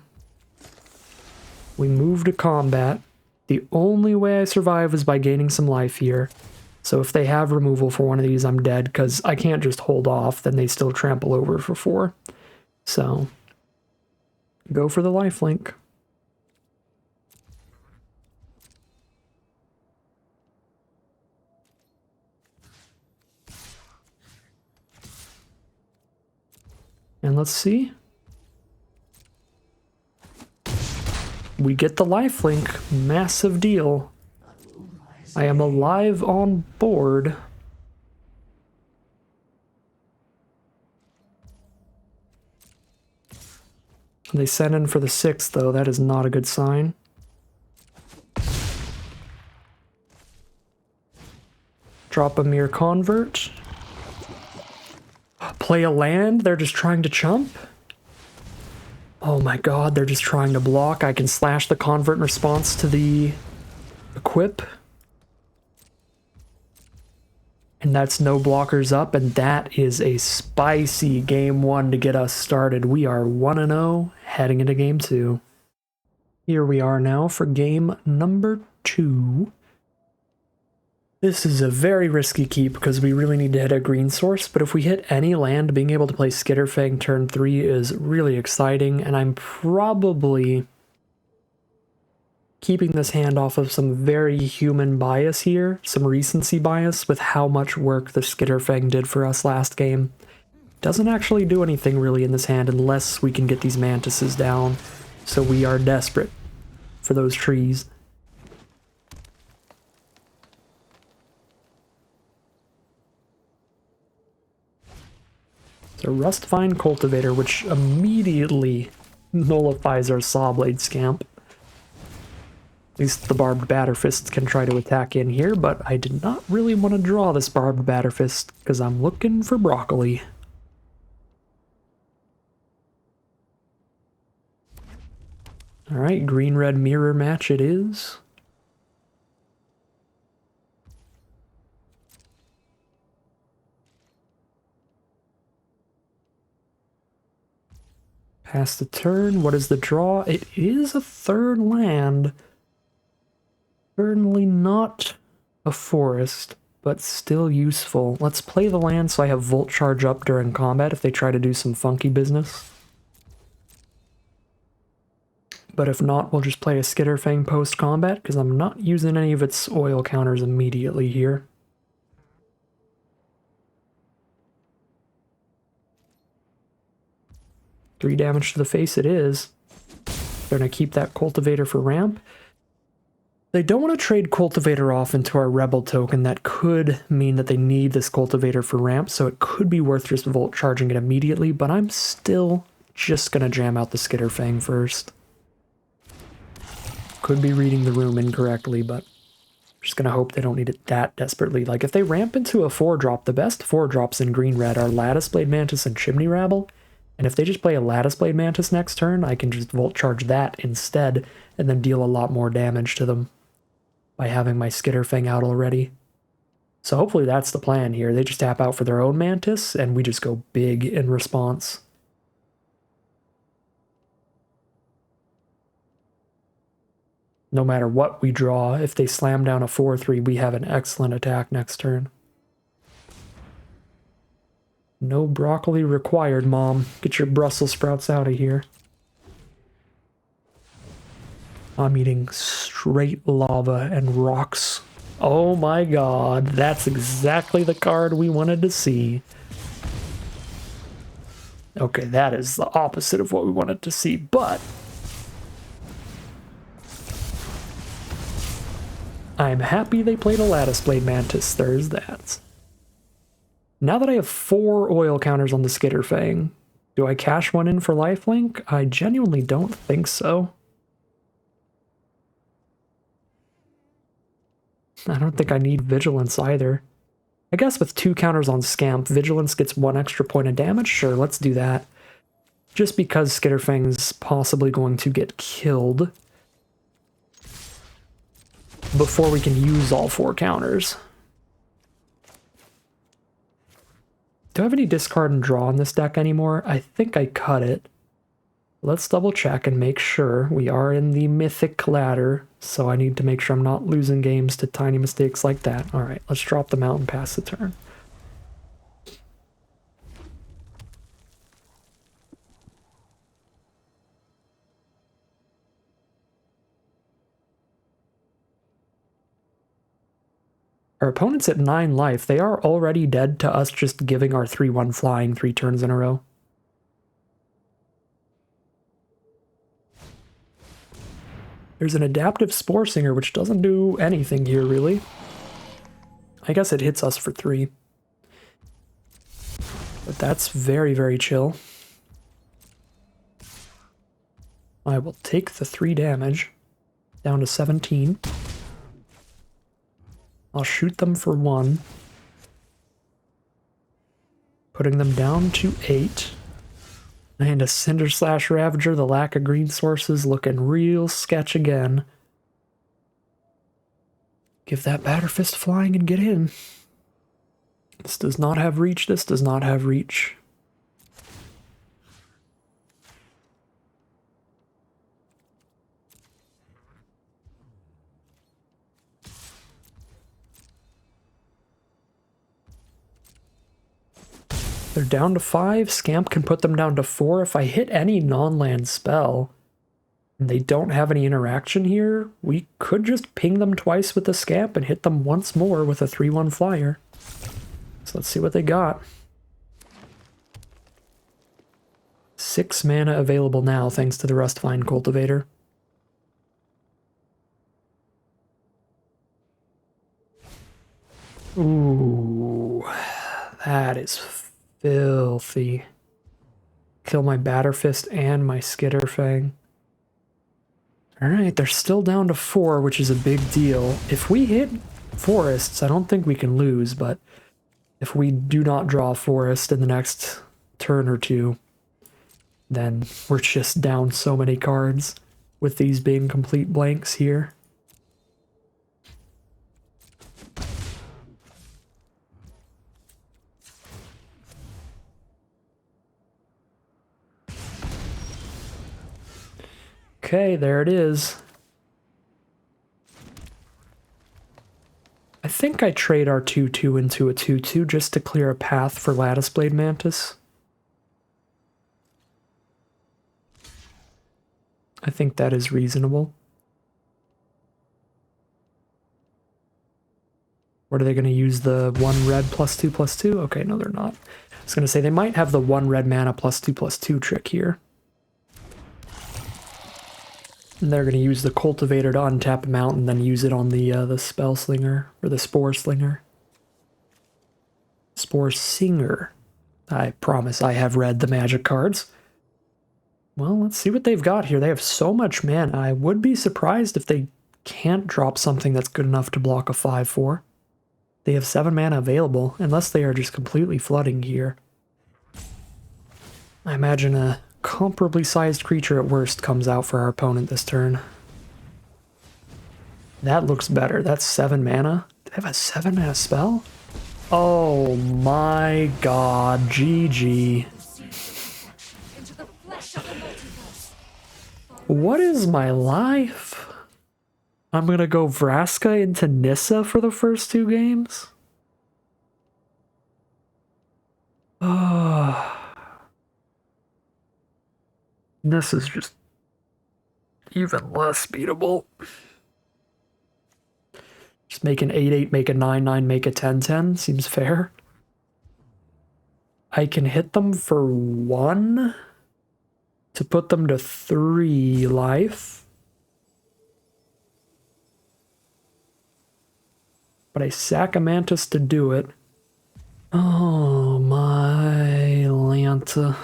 Speaker 1: We move to combat. The only way I survive is by gaining some life here. So if they have removal for one of these, I'm dead, because I can't just hold off, then they still trample over for 4. So, go for the lifelink. And let's see. We get the lifelink. Massive deal. I am alive on board. They send in for the 6th, though. That is not a good sign. Drop a mere Convert. Play a land? They're just trying to chump? Oh my god, they're just trying to block. I can slash the convert in response to the equip. And that's no blockers up, and that is a spicy game 1 to get us started. We are 1-0 heading into game 2. Here we are now for game number 2. This is a very risky keep because we really need to hit a green source, but if we hit any land, being able to play Skitterfang turn 3 is really exciting, and I'm probably keeping this hand off of some very human bias here, some recency bias with how much work the Skitterfang did for us last game. Doesn't actually do anything really in this hand unless we can get these mantises down, so we are desperate for those trees. So Rustvine Cultivator, which immediately nullifies our Sawblade Scamp. At least the Barbed Batterfist can try to attack in here, but I did not really want to draw this Barbed Batterfist because I'm looking for broccoli. Alright, green-red mirror match it is. Pass the turn. What is the draw? It is a third land. Certainly not a forest, but still useful. Let's play the land so I have Volt Charge up during combat if they try to do some funky business. But if not, we'll just play a Skitterfang post-combat, because I'm not using any of its oil counters immediately here. Three damage to the face it is. They're going to keep that Cultivator for ramp. They don't want to trade Cultivator off into our Rebel token. That could mean that they need this Cultivator for ramp, so it could be worth just Volt Charging it immediately, but I'm still just going to jam out the Skitterfang first. Could be reading the room incorrectly, but I'm just going to hope they don't need it that desperately. Like, if they ramp into a 4-drop, the best 4-drops in green-red are Lattice Blade Mantis and Chimney Rabble, and if they just play a Lattice Blade Mantis next turn, I can just Volt Charge that instead, and then deal a lot more damage to them by having my Skitterfang out already. So hopefully that's the plan here. They just tap out for their own Mantis, and we just go big in response. No matter what we draw, if they slam down a 4-3, we have an excellent attack next turn. No broccoli required, Mom. Get your Brussels sprouts out of here. I'm eating straight lava and rocks. Oh my god, that's exactly the card we wanted to see. Okay, that is the opposite of what we wanted to see, but I'm happy they played a Lattice Blade Mantis. There's that. Now that I have 4 oil counters on the Skitterfang, do I cash one in for lifelink? I genuinely don't think so. I don't think I need Vigilance either. I guess with 2 counters on Scamp, Vigilance gets 1 extra point of damage? Sure, let's do that. Just because Skitterfang's possibly going to get killed before we can use all 4 counters. Do I have any discard and draw in this deck anymore? I think I cut it. Let's double check and make sure. We are in the Mythic ladder, so I need to make sure I'm not losing games to tiny mistakes like that. Alright, let's drop them out and pass the turn. Our opponent's at 9 life. They are already dead to us just giving our 3-1 flying 3 turns in a row. There's an Adaptive Spore Singer, which doesn't do anything here, really. I guess it hits us for 3. But that's very, very chill. I will take the 3 damage, down to 17. I'll shoot them for 1. Putting them down to 8. And a Cinder Slash Ravager, the lack of green sources looking real sketch again. Give that Batter Fist flying and get in. This does not have reach, this does not have reach. They're down to 5. Scamp can put them down to 4. If I hit any non-land spell, and they don't have any interaction here, we could just ping them twice with the Scamp and hit them once more with a 3/1 flyer. So let's see what they got. 6 mana available now thanks to the Rustvine Cultivator. Ooh, that is filthy. Kill my Batter Fist and my Skitterfang. Alright, they're still down to 4, which is a big deal. If we hit forests, I don't think we can lose, but if we do not draw a forest in the next turn or two, then we're just down so many cards with these being complete blanks here. Okay, there it is. I think I trade our 2/2 into a 2/2 just to clear a path for Lattice Blade Mantis. I think that is reasonable. What are they going to use, the 1 red +2/+2? Okay, no they're not. I was going to say they might have the 1 red mana +2/+2 trick here. And they're going to use the Cultivator to untap a mountain, and then use it on the Spell Slinger, or the Spore Slinger. Spore Singer. I promise I have read the Magic cards. Well, let's see what they've got here. They have so much mana. I would be surprised if they can't drop something that's good enough to block a 5/4. They have 7 mana available, unless they are just completely flooding here. I imagine a comparably sized creature at worst comes out for our opponent this turn. That looks better. That's 7 mana. Do they have a 7 mana spell? Oh my god, GG. What is my life? I'm gonna go Vraska into Nissa for the first 2 games? This is just even less beatable. Just make an 8/8, make a 9/9, make a 10/10 seems fair. I can hit them for 1 to put them to 3 life. But I sack a Mantis to do it. Oh my Lanta.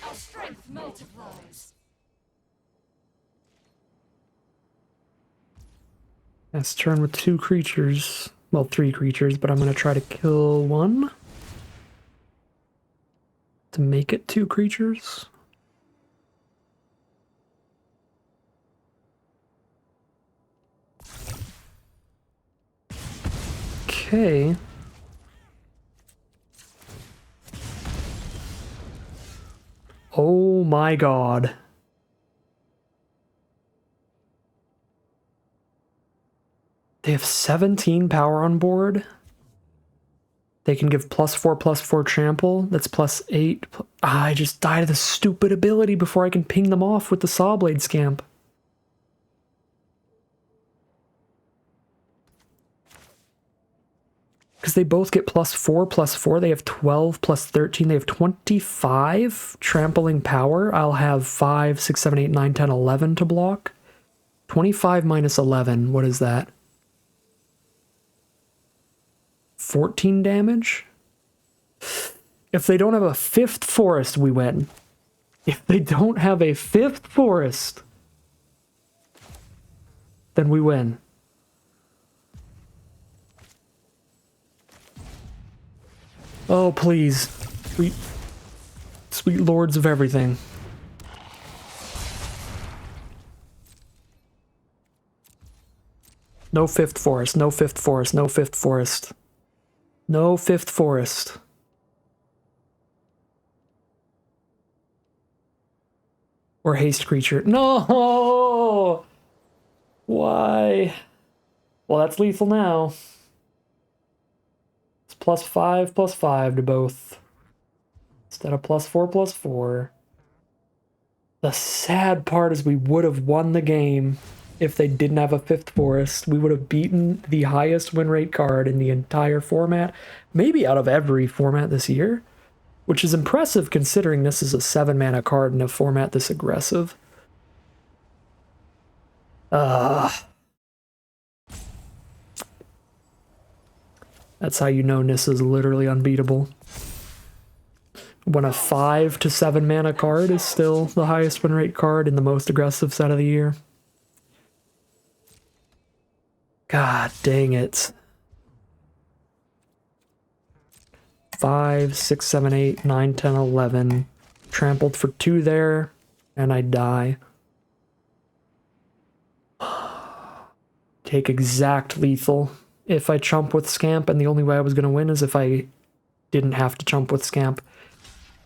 Speaker 2: Our strength multiplies.
Speaker 1: Let's turn with 2 creatures. Well, 3 creatures, but I'm going to try to kill 1 to make it 2 creatures. Okay. Oh my god. They have 17 power on board. They can give +4/+4 trample. That's +8. I just died of the stupid ability before I can ping them off with the Sawblade Scamp. Because they both get +4/+4. They have 12/+13. They have 25 trampling power. I'll have 5, 6, 7, 8, 9, 10, 11 to block. 25 minus 11. What is that? 14 damage? If they don't have a 5th forest, we win. If they don't have a 5th forest, then we win. Oh, please. Sweet, sweet lords of everything. No 5th forest, no 5th forest, no 5th forest. No 5th forest. Or haste creature. No! Why? Well, that's lethal now. It's +5/+5 to both. Instead of +4/+4. The sad part is we would have won the game if they didn't have a 5th forest. We would have beaten the highest win rate card in the entire format, maybe out of every format this year, which is impressive considering this is a 7-mana card in a format this aggressive. That's how you know Nissa's literally unbeatable. When a 5 to 7 mana card is still the highest win rate card in the most aggressive set of the year. God dang it. 5, 6, 7, 8, 9, 10, 11. Trampled for 2 there, and I die. Take exact lethal if I chump with Scamp, and the only way I was going to win is if I didn't have to chump with Scamp.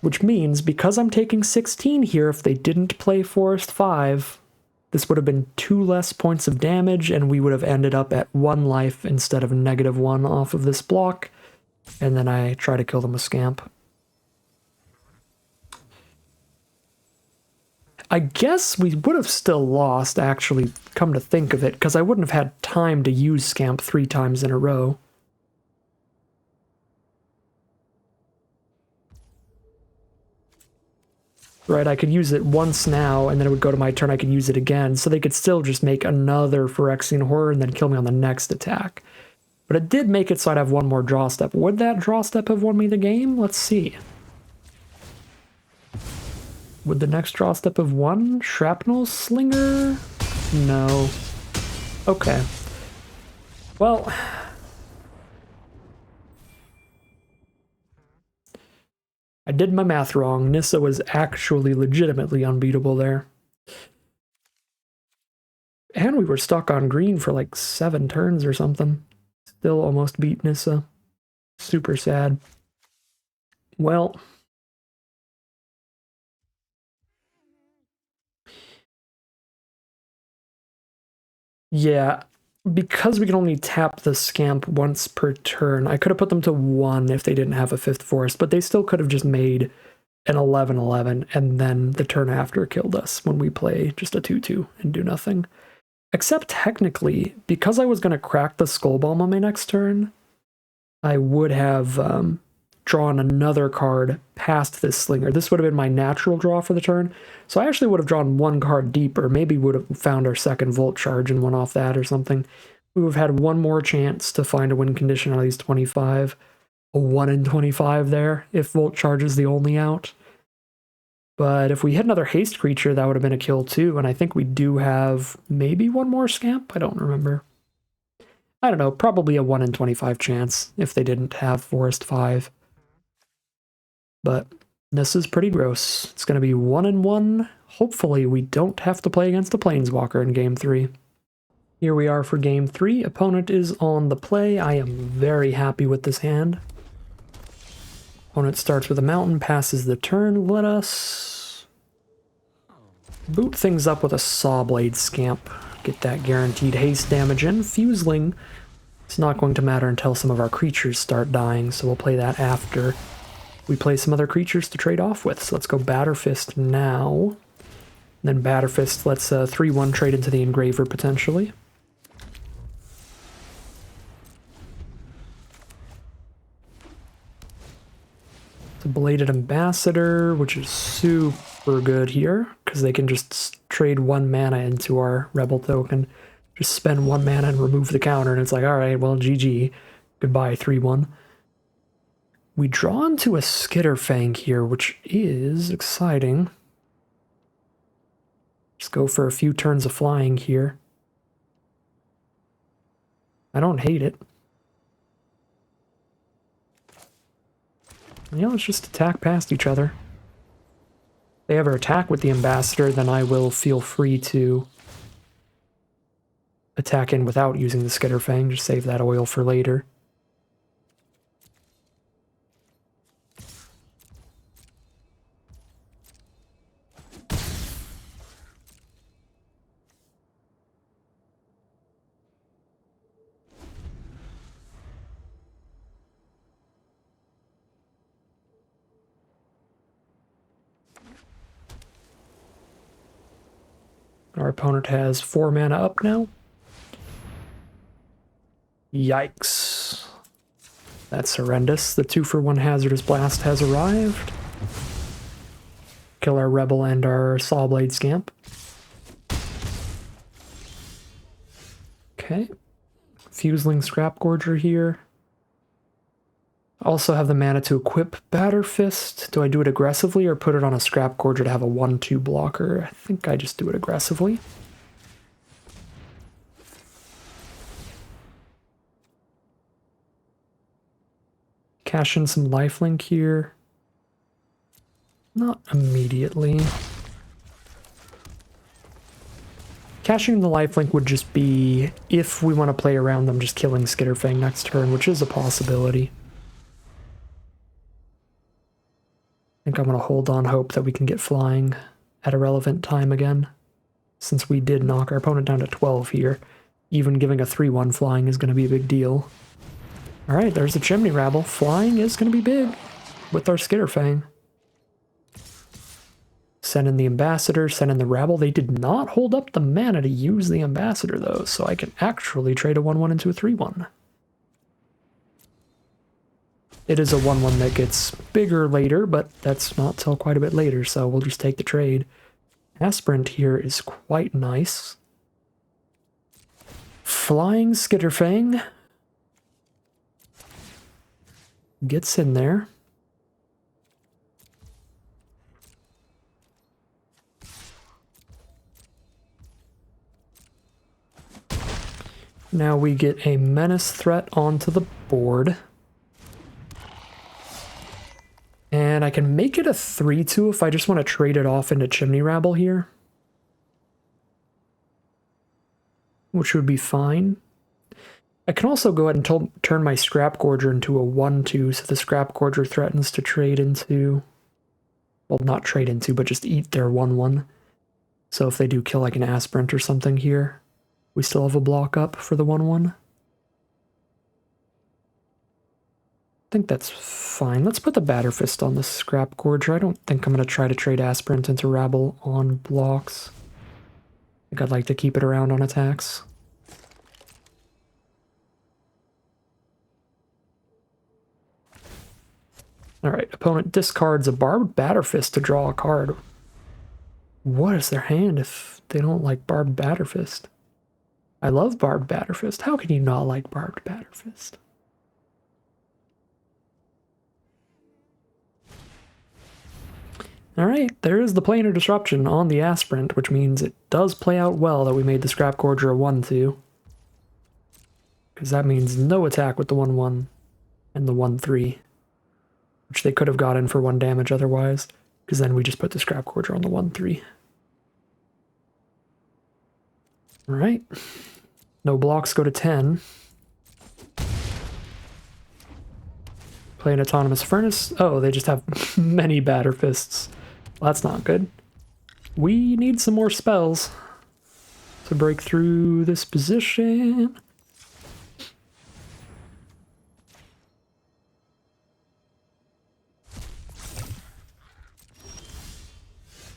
Speaker 1: Which means, because I'm taking 16 here, if they didn't play Forest 5, this would have been 2 less points of damage, and we would have ended up at 1 life instead of -1 off of this block. And then I try to kill them with Scamp. I guess we would have still lost, actually, come to think of it, because I wouldn't have had time to use Scamp 3 times in a row. Right, I could use it once now, and then it would go to my turn, I could use it again, so they could still just make another Phyrexian Horror and then kill me on the next attack. But it did make it so I'd have one more draw step. Would that draw step have won me the game? Let's see. Would the next draw step have won? Shrapnel Slinger? No. Okay. Well... I did my math wrong. Nissa was actually legitimately unbeatable there. And we were stuck on green for like 7 turns or something. Still almost beat Nissa. Super sad. Well... yeah, because we can only tap the Scamp once per turn, I could have put them to 1 if they didn't have a 5th forest, but they still could have just made an 11/11 and then the turn after killed us when we play just a 2/2 and do nothing. Except technically, because I was going to crack the Skull Bomb on my next turn, I would have drawn another card past this Slinger. This would have been my natural draw for the turn. So I actually would have drawn 1 card deeper. Maybe would have found our second Volt Charge and went off that or something. We would have had 1 more chance to find a win condition out of these 25. A 1 in 25 there, if Volt Charge is the only out. But if we hit another haste creature, that would have been a kill too. And I think we do have maybe 1 more Scamp? I don't remember. I don't know, probably a 1 in 25 chance if they didn't have Forest 5. But this is pretty gross. It's going to be 1 in 1. Hopefully we don't have to play against a Planeswalker in Game 3. Here we are for Game 3. Opponent is on the play. I am very happy with this hand. Opponent starts with a mountain, passes the turn. Let us boot things up with a Sawblade Scamp. Get that guaranteed haste damage in. Fuseling, it's not going to matter until some of our creatures start dying, so we'll play that after we play some other creatures to trade off with. So let's go Batterfist now. Then Batterfist lets 3/1 trade into the Engraver potentially. The Bladed Ambassador, which is super good here, because they can just trade 1 mana into our Rebel token. Just spend 1 mana and remove the counter, and it's like, alright, well, GG. Goodbye, 3/1. We draw into a Skitterfang here, which is exciting. Just go for a few turns of flying here. I don't hate it. Yeah, let's just attack past each other. If they ever attack with the Ambassador, then I will feel free to attack in without using the Skitterfang. Just save that oil for later. Our opponent has 4 mana up now. Yikes. That's horrendous. The 2-for-1 Hazardous Blast has arrived. Kill our Rebel and our Sawblade Scamp. Okay. Fuseling Scrapgorger here. Also have the mana to equip Batterfist. Do I do it aggressively or put it on a Scrapgorger to have a 1-2 blocker? I think I just do it aggressively. Cash in some lifelink here. Not immediately. Cashing the lifelink would just be if we want to play around them just killing Skitterfang next turn, which is a possibility. I think I'm going to hold on hope that we can get flying at a relevant time again, since we did knock our opponent down to 12 here. Even giving a 3-1 flying is going to be a big deal. Alright, there's the Chimney Rabble. Flying is going to be big with our Skitterfang. Send in the Ambassador, send in the Rabble. They did not hold up the mana to use the Ambassador, though, so I can actually trade a 1-1 into a 3-1. It is a 1-1 that gets bigger later, but that's not till quite a bit later, so we'll just take the trade. Aspirant here is quite nice. Flying Skitterfang gets in there. Now we get a menace threat onto the board. And I can make it a 3-2 if I just want to trade it off into Chimney Rabble here. Which would be fine. I can also go ahead and turn my Scrapgorger into a 1-2, so the Scrapgorger threatens to trade into... Well, not trade into, but just eat their 1-1. So if they do kill like an Aspirant or something here, we still have a block up for the 1-1. I think that's fine. Let's put the Batterfist on the Scrapgorger. I don't think I'm going to try to trade Aspirant into Rabble on blocks. I think I'd like to keep it around on attacks. Alright, opponent discards a Barbed Batterfist to draw a card. What is their hand if they don't like Barbed Batterfist? I love Barbed Batterfist. How can you not like Barbed Batterfist? Alright, there is the Planar Disruption on the Aspirant, which means it does play out well that we made the Scrapgorger a 1-2. Because that means no attack with the 1-1 and the 1-3. Which they could have gotten for 1 damage otherwise, because then we just put the Scrapgorger on the 1-3. Alright. No blocks go to 10. Play an Autonomous Furnace. Oh, they just have many Batterfists. Well, that's not good. We need some more spells to break through this position.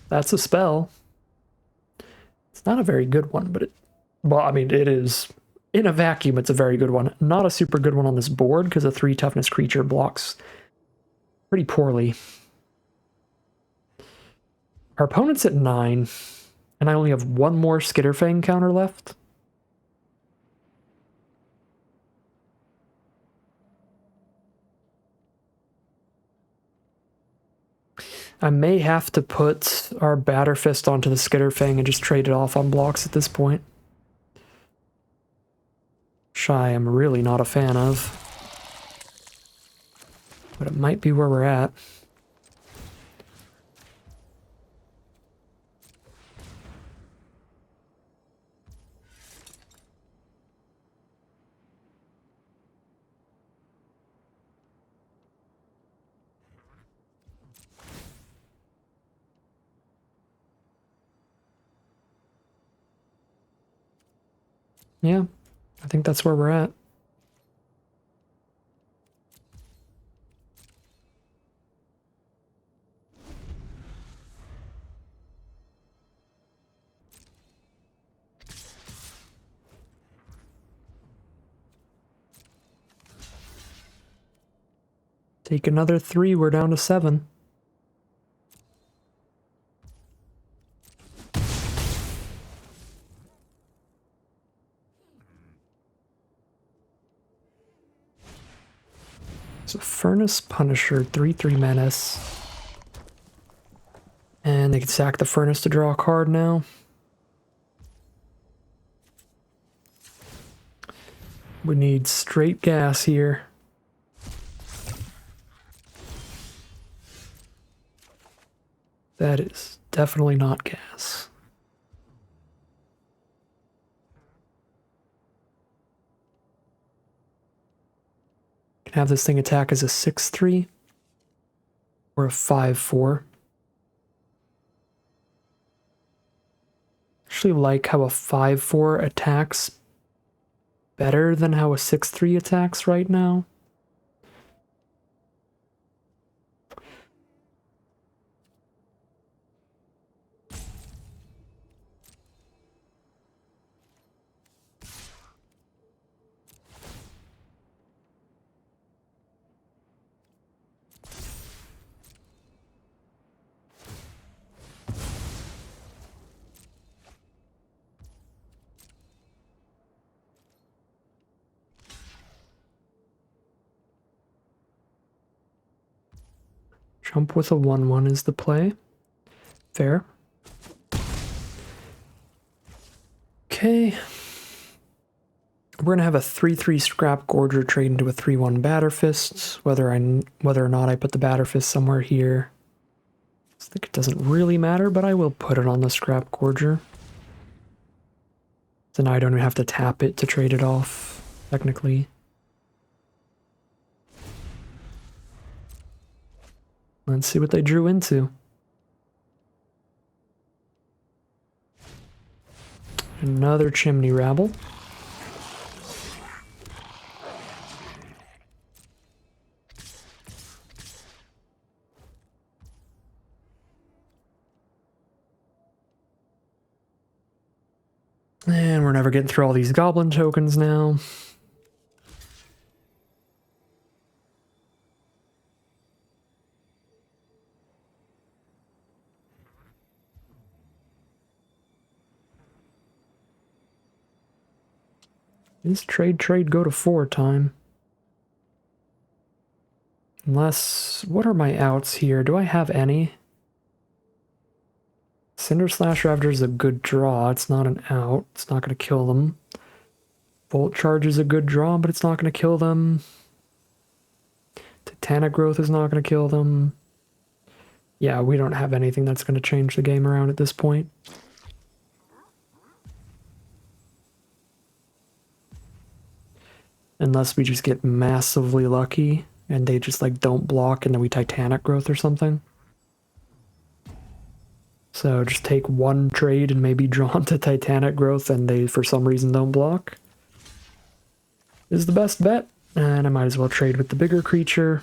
Speaker 1: That's a spell. It's not a very good one, but well, I mean, it is. In a vacuum, it's a very good one. Not a super good one on this board, because a 3 toughness creature blocks pretty poorly. Our opponent's at 9, and I only have 1 more Skitterfang counter left. I may have to put our Batter Fist onto the Skitterfang and just trade it off on blocks at this point. Which I am really not a fan of. But it might be where we're at. Yeah, I think that's where we're at. Take another 3, we're down to 7. So Furnace Punisher, 3/3 Menace. And they can sack the Furnace to draw a card now. We need straight gas here. That is definitely not gas. Can have this thing attack as a 6/3 or a 5/4. Actually like how a 5/4 attacks better than how a 6/3 attacks right now. Jump with a 1/1 is the play. Fair. Okay. We're gonna have a 3/3 Scrap Gorger trade into a 3/1 Batter Fist. Whether or not I put the Batter Fist somewhere here, I think it doesn't really matter, but I will put it on the Scrap Gorger. So now I don't even have to tap it to trade it off, technically. Let's see what they drew into. Another Chimney Rabble. And we're never getting through all these goblin tokens now. Is trade go to 4 time? Unless, what are my outs here? Do I have any? Cinder Slash Ravager is a good draw. It's not an out. It's not going to kill them. Bolt Charge is a good draw, but it's not going to kill them. Titanic Growth is not going to kill them. Yeah, we don't have anything that's going to change the game around at this point. Unless we just get massively lucky and they just like don't block and then we Titanic Growth or something. So just take one trade and maybe draw into Titanic Growth and they for some reason don't block. Is the best bet. And I might as well trade with the bigger creature.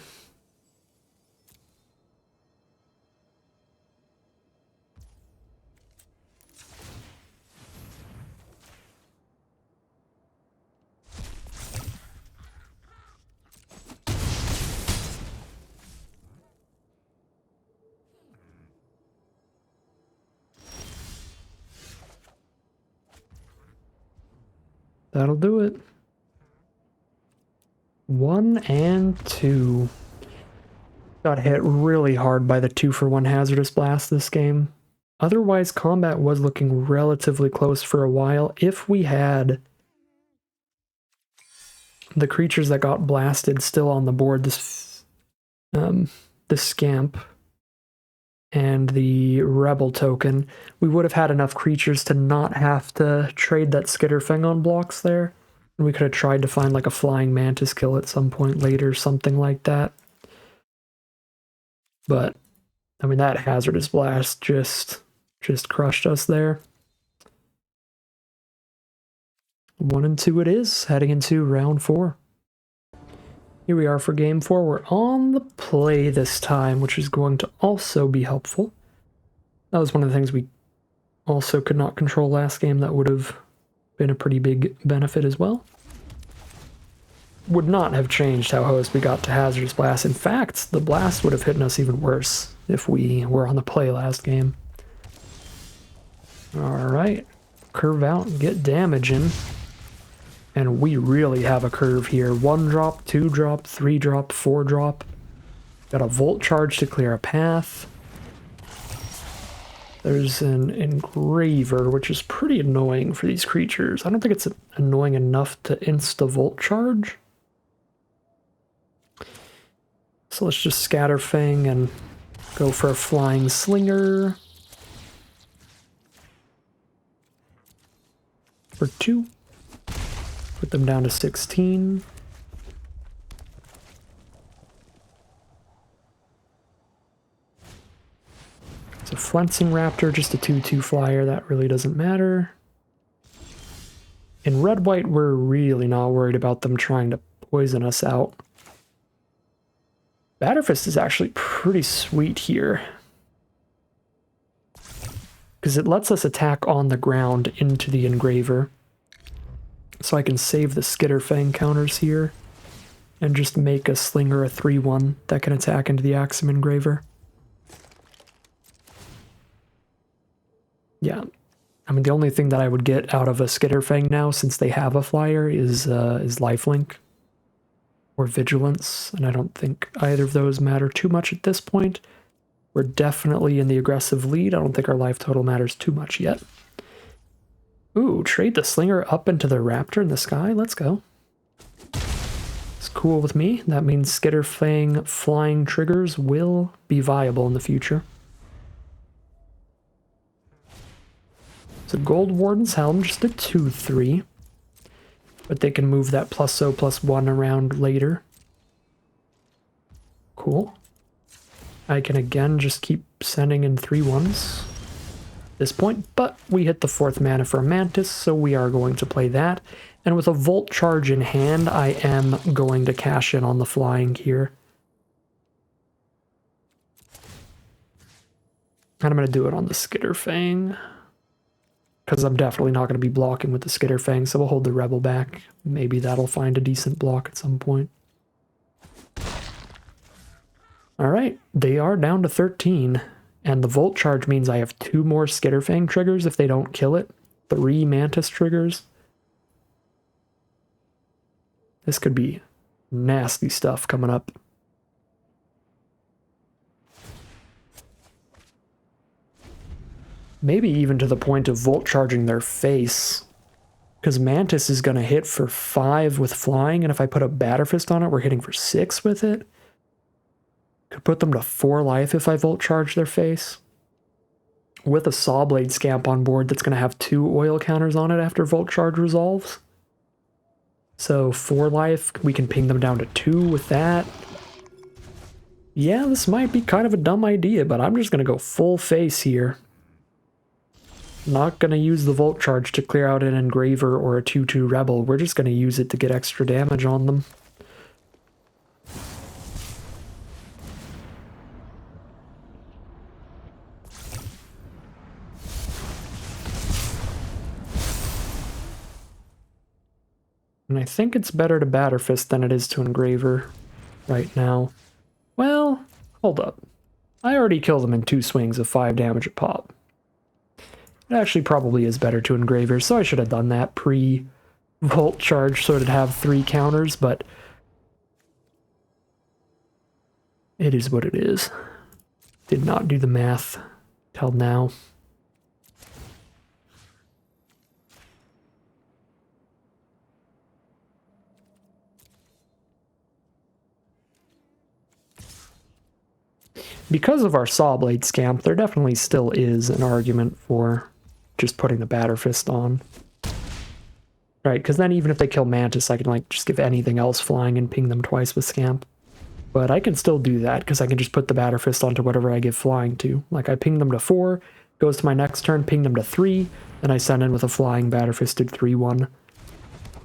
Speaker 1: That'll do it. 1 and 2. Got hit really hard by the 2-for-1 Hazardous Blast this game. Otherwise, combat was looking relatively close for a while. If we had the creatures that got blasted still on the board, the Scamp and the Rebel token, we would have had enough creatures to not have to trade that Skitterfang on blocks there. And we could have tried to find like a Flying Mantis kill at some point later, something like that. But, I mean, that Hazardous Blast just crushed us there. 1 and 2 it is, heading into round 4. Here we are for game 4. We're on the play this time, which is going to also be helpful. That was one of the things we also could not control last game. That would have been a pretty big benefit as well. Would not have changed how close we got to Hazardous Blast. In fact, the blast would have hit us even worse if we were on the play last game. Alright, curve out and get damage in. And we really have a curve here. 1 drop, 2 drop, 3 drop, 4 drop. Got a Volt Charge to clear a path. There's an Engraver, which is pretty annoying for these creatures. I don't think it's annoying enough to insta-Volt Charge. So let's just Scatterfang and go for a Flying Slinger. For 2. Put them down to 16. It's a Flensing Raptor, just a 2/2 flyer, that really doesn't matter. In red-white, we're really not worried about them trying to poison us out. Batterfist is actually pretty sweet here, because it lets us attack on the ground into the Engraver. So I can save the Skitterfang counters here and just make a Slinger a 3/1 that can attack into the Axum Engraver. Yeah, I mean, the only thing that I would get out of a Skitterfang now, since they have a flyer, is Lifelink or Vigilance, and I don't think either of those matter too much at this point. We're definitely in the aggressive lead. I don't think our life total matters too much yet. Ooh, trade the Slinger up into the Raptor in the sky. Let's go. It's cool with me. That means Skitterfang flying triggers will be viable in the future. It's a Gold Warden's Helm, just a 2/3. But they can move that +0/+1 around later. Cool. I can again just keep sending in 3/1s. This point, but we hit the 4th mana for a Mantis, so we are going to play that. And with a Volt Charge in hand, I am going to cash in on the flying here. And I'm going to do it on the Skitterfang, because I'm definitely not going to be blocking with the Skitterfang, so we'll hold the Rebel back. Maybe that'll find a decent block at some point. Alright, they are down to 13. And the Volt Charge means I have 2 more Skitterfang triggers if they don't kill it. 3 Mantis triggers. This could be nasty stuff coming up. Maybe even to the point of Volt Charging their face. Because Mantis is going to hit for 5 with flying, and if I put a Batterfist on it, we're hitting for 6 with it. Could put them to 4 life if I Volt Charge their face. With a Sawblade Scamp on board that's going to have 2 oil counters on it after Volt Charge resolves. So 4 life, we can ping them down to 2 with that. Yeah, this might be kind of a dumb idea, but I'm just going to go full face here. Not going to use the Volt Charge to clear out an Engraver or a 2/2 Rebel. We're just going to use it to get extra damage on them. And I think it's better to Batterfist than it is to Engraver right now. Well, hold up. I already killed them in 2 swings of 5 damage a pop. It actually probably is better to Engraver, so I should have done that pre-Volt Charge so it'd have 3 counters, but It is what it is. Did not do the math till now. Because of our Saw Blade Scamp, there definitely still is an argument for just putting the Batter Fist on. Right, because then even if they kill Mantis, I can like just give anything else flying and ping them twice with Scamp. But I can still do that, because I can just put the Batter Fist onto whatever I give flying to. Like I ping them to 4, goes to my next turn, ping them to 3, then I send in with a flying Batter Fisted 3-1.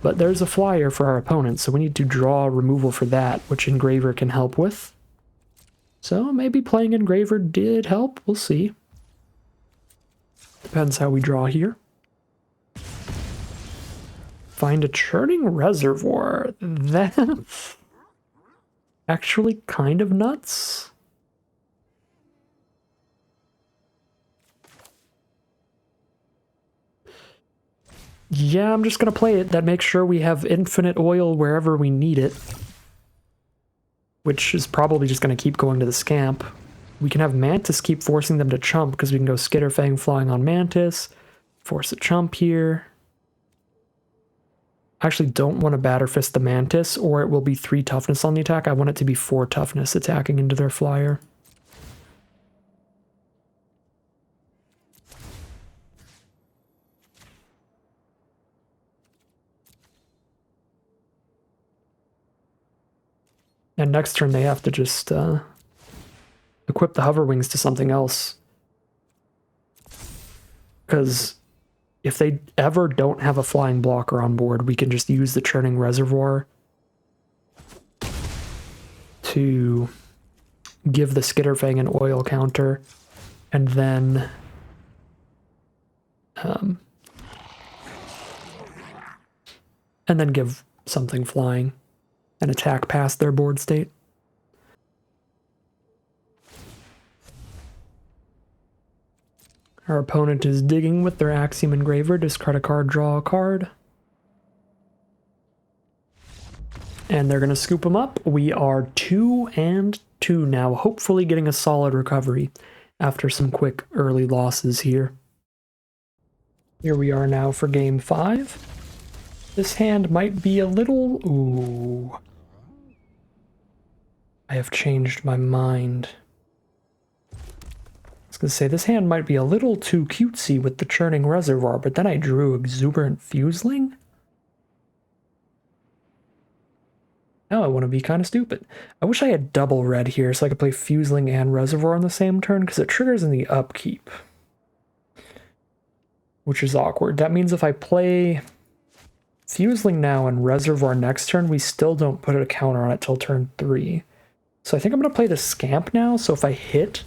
Speaker 1: But there's a flyer for our opponent, so we need to draw removal for that, which Engraver can help with. So maybe playing Engraver did help, we'll see. Depends how we draw here. Find a churning reservoir. That's actually kind of nuts. Yeah, I'm just gonna play it. That makes sure we have infinite oil wherever we need it. Which is probably just gonna keep going to the Scamp. We can have Mantis keep forcing them to chump, because we can go Skitterfang flying on Mantis. Force a chump here. I actually don't want to Batter Fist the Mantis, or it will be 3 toughness on the attack. I want it to be 4 toughness attacking into their flyer. And next turn they have to just equip the Hover Wings to something else. Because if they ever don't have a flying blocker on board, we can just use the Churning Reservoir to give the Skitterfang an oil counter, and then give something flying and attack past their board state. Our opponent is digging with their Axiom Engraver. Discard a card, draw a card. And they're going to scoop them up. We are 2-2 now, hopefully getting a solid recovery after some quick early losses here. Here we are now for game 5. This hand might be a little... Ooh. I have changed my mind. I was going to say, this hand might be a little too cutesy with the Churning Reservoir, but then I drew Exuberant Fuseling? Now I want to be kind of stupid. I wish I had double red here so I could play Fuseling and Reservoir on the same turn, because it triggers in the upkeep. Which is awkward. That means if I play Fuseling now and Reservoir next turn, we still don't put a counter on it till turn 3. So I think I'm going to play the Scamp now, so if I hit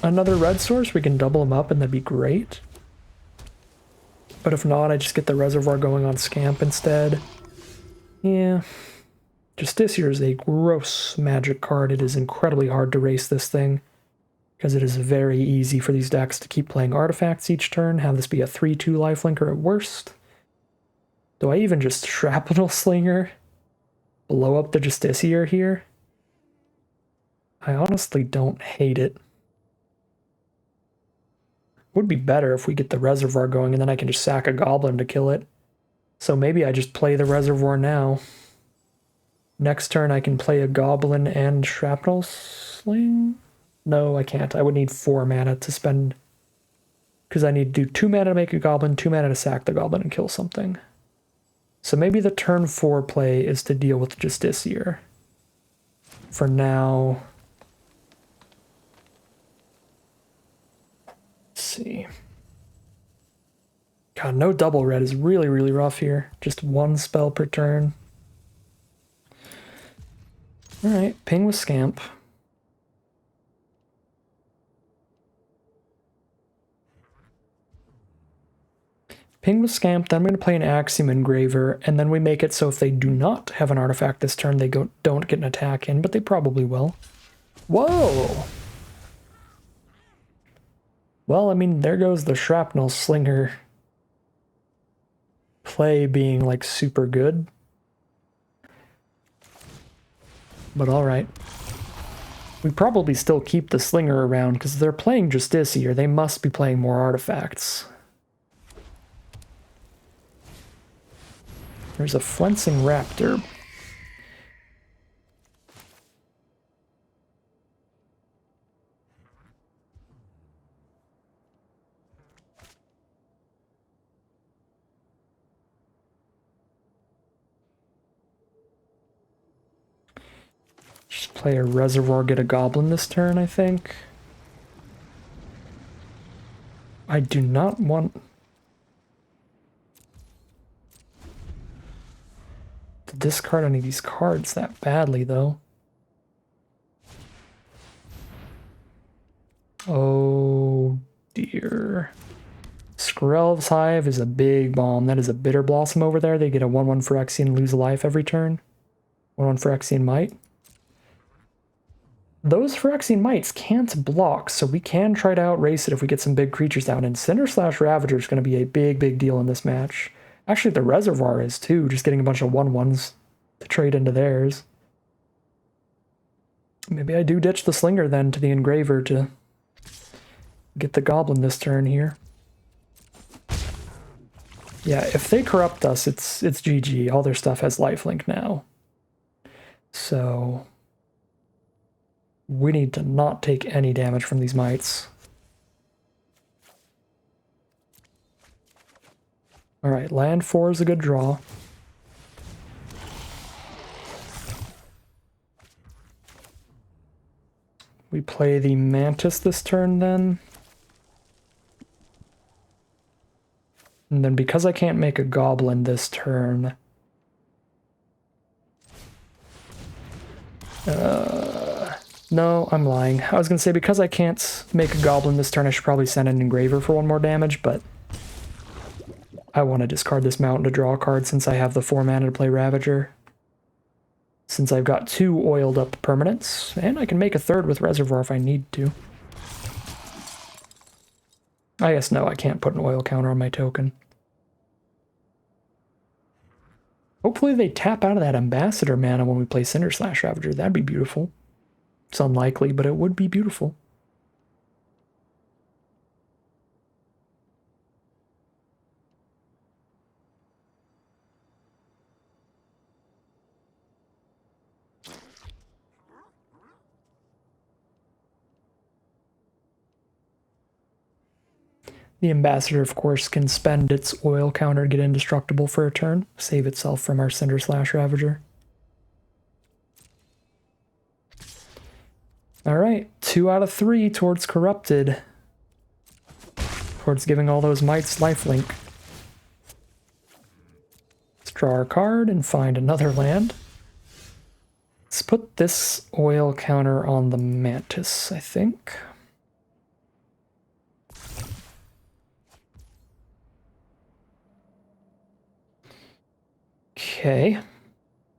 Speaker 1: another red source, we can double them up and that'd be great. But if not, I just get the Reservoir going on Scamp instead. Yeah. Justiciar is a gross magic card. It is incredibly hard to race this thing, because it is very easy for these decks to keep playing artifacts each turn, have this be a 3-2 lifelinker at worst. Do I even just Shrapnel Slinger? Blow up the Justiciar here? I honestly don't hate it. Would be better if we get the Reservoir going and then I can just sack a Goblin to kill it. So maybe I just play the Reservoir now. Next turn I can play a Goblin and Shrapnel Sling? No, I can't. I would need 4 mana to spend, because I need to do 2 mana to make a Goblin, 2 mana to sack the Goblin and kill something. So maybe the turn 4 play is to deal with Justiciar. For now... Let's see. God, no double red is really, really rough here. Just 1 spell per turn. Alright, ping with Scamp. Ping with Scamp, then I'm going to play an Axiom Engraver, and then we make it so if they do not have an artifact this turn, they don't get an attack in, but they probably will. Whoa! Well, I mean, there goes the Shrapnel Slinger play being, like, super good. But alright. We probably still keep the Slinger around, because they're playing Justicia, they must be playing more artifacts. There's a Flensing Raptor. Just play a Reservoir, get a Goblin this turn, I think. I do not want to discard any of these cards that badly, though. Oh dear. Skrelv's Hive is a big bomb. That is a Bitter Blossom over there. They get a 1/1 Phyrexia and lose a life every turn. 1/1 Phyrexian Might. Those Phyrexian Mites can't block, so we can try to outrace it if we get some big creatures down. And Cinder/Slash Ravager is going to be a big deal in this match. Actually, the Reservoir is too, just getting a bunch of 1/1s to trade into theirs. Maybe I do ditch the Slinger then to the Engraver to get the Goblin this turn here. Yeah, if they corrupt us, it's GG. All their stuff has lifelink now. So we need to not take any damage from these Mites. Alright, land 4 is a good draw. We play the Mantis this turn then. And then because I can't make a Goblin this turn... no, I'm lying. I was going to say because I can't make a Goblin this turn, I should probably send an Engraver for 1 more damage, but I want to discard this Mountain to draw a card since I have the 4 mana to play Ravager. Since I've got 2 oiled up permanents, and I can make a 3rd with Reservoir if I need to. I guess no, I can't put an oil counter on my token. Hopefully they tap out of that Ambassador mana when we play Cinder/Slash Ravager. That'd be beautiful. It's unlikely, but it would be beautiful. The Ambassador, of course, can spend its oil counter to get indestructible for a turn, save itself from our Cinder/Slash Ravager. Alright, 2 out of 3 towards Corrupted. Towards giving all those Mites lifelink. Let's draw our card and find another land. Let's put this oil counter on the Mantis, I think. Okay.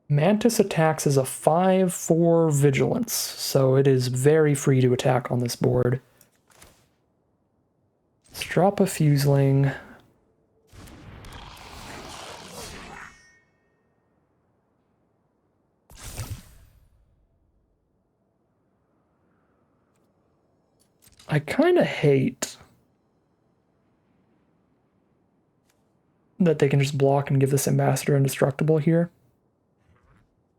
Speaker 1: Mantis attacks as a 5/4 Vigilance, so it is very free to attack on this board. Let's drop a Fuseling. I kind of hate that they can just block and give this Ambassador indestructible here.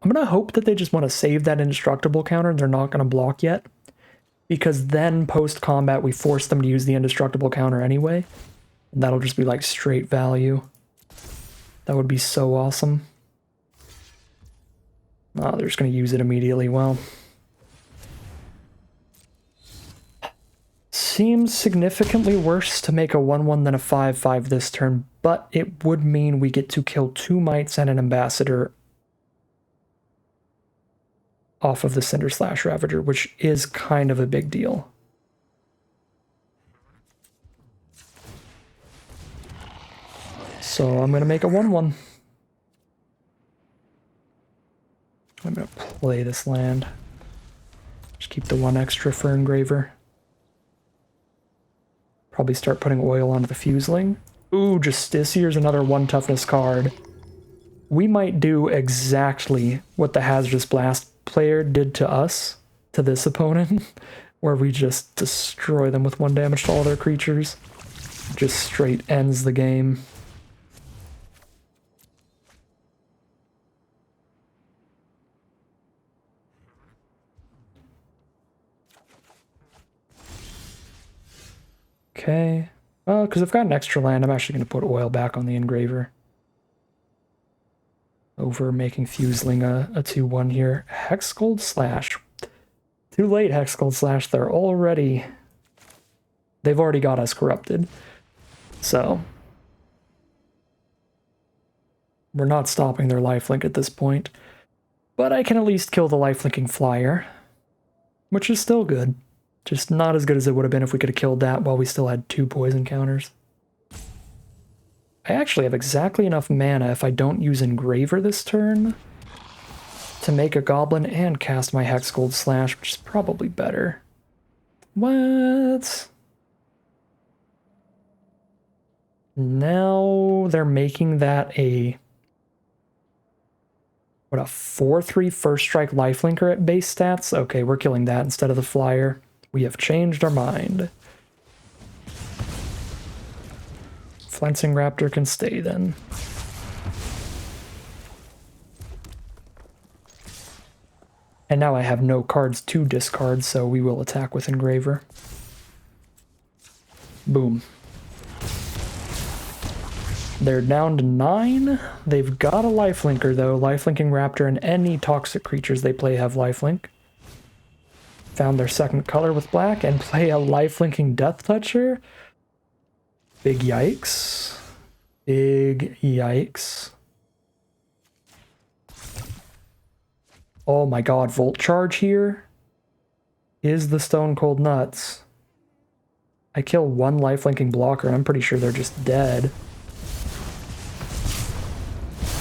Speaker 1: I'm going to hope that they just want to save that indestructible counter and they're not going to block yet. Because then post-combat we force them to use the indestructible counter anyway. And that'll just be like straight value. That would be so awesome. Oh, they're just going to use it immediately. Well, seems significantly worse to make a 1/1 than a 5/5 this turn, but it would mean we get to kill 2 Mites and an Ambassador off of the Cinder/Slash Ravager, which is kind of a big deal. So I'm going to make a 1/1. I'm going to play this land. Just keep the 1 extra for Engraver. Probably start putting oil onto the Fuseling. Ooh, Justiciar's another 1 toughness card. We might do exactly what the Hazardous Blast player did to us, to this opponent, where we just destroy them with 1 damage to all their creatures. Just straight ends the game. Okay. Well, because I've got an extra land, I'm actually going to put oil back on the engraver. Over making Fuseling a 2-1 here. Hexgold Slash. Too late, Hexgold Slash. They've already got us corrupted. So we're not stopping their lifelink at this point. But I can at least kill the lifelinking flyer, which is still good. Just not as good as it would have been if we could have killed that while we still had 2 poison counters. I actually have exactly enough mana if I don't use Engraver this turn to make a goblin and cast my Hexgold Slash, which is probably better. What? Now they're making that a 4/3 first strike lifelinker at base stats? Okay, we're killing that instead of the flyer. We have changed our mind. Flensing Raptor can stay then. And now I have no cards to discard, so we will attack with Engraver. Boom. They're down to 9. They've got a lifelinker though. Lifelinking Raptor and any toxic creatures they play have lifelink. Found their second color with black and play a lifelinking Death Toucher. Big yikes. Big yikes. Oh my god, Volt Charge here is the stone cold nuts. I kill 1 lifelinking blocker, I'm pretty sure they're just dead.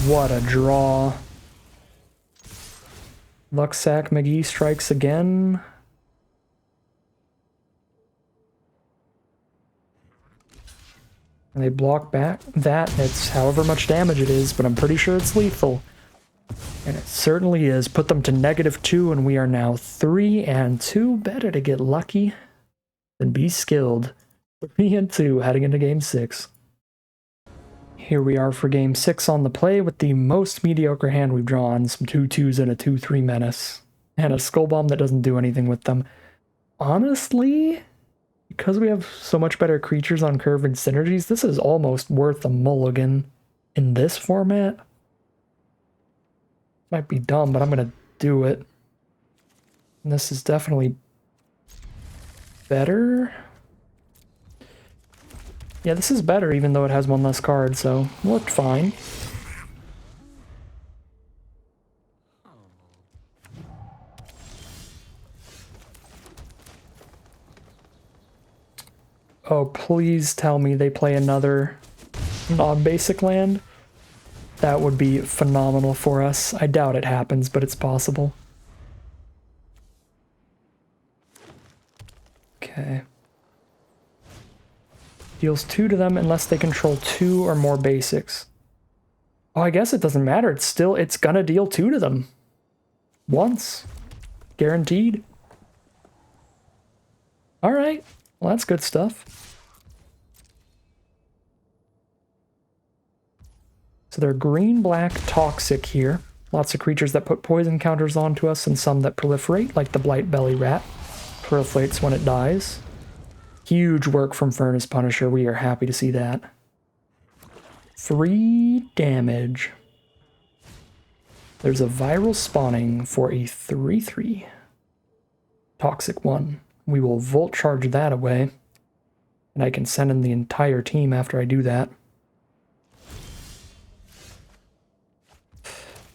Speaker 1: What a draw. Luxac McGee strikes again. And they block back that. It's however much damage it is, but I'm pretty sure it's lethal. And it certainly is. Put them to -2, and we are now 3-2. Better to get lucky than be skilled. 3-2 heading into game 6. Here we are for game 6 on the play with the most mediocre hand we've drawn. Some 2/2s and a 2/3 menace. And a Skull Bomb that doesn't do anything with them. Honestly, because we have so much better creatures on curve and synergies, this is almost worth a mulligan in this format. Might be dumb, but I'm going to do it. And this is definitely better. Yeah, this is better even though it has 1 less card, so it looked fine. Oh, please tell me they play another non-basic land. That would be phenomenal for us. I doubt it happens, but it's possible. Okay. Deals 2 to them unless they control 2 or more basics. Oh, I guess it doesn't matter. It's gonna deal 2 to them. Once. Guaranteed. Alright. Well, that's good stuff. So they're green-black toxic here. Lots of creatures that put poison counters onto us and some that proliferate, like the Blight Belly Rat. Proliferates when it dies. Huge work from Furnace Punisher. We are happy to see that. 3 damage. There's a viral spawning for a 3/3. Toxic 1. We will Volt Charge that away. And I can send in the entire team after I do that.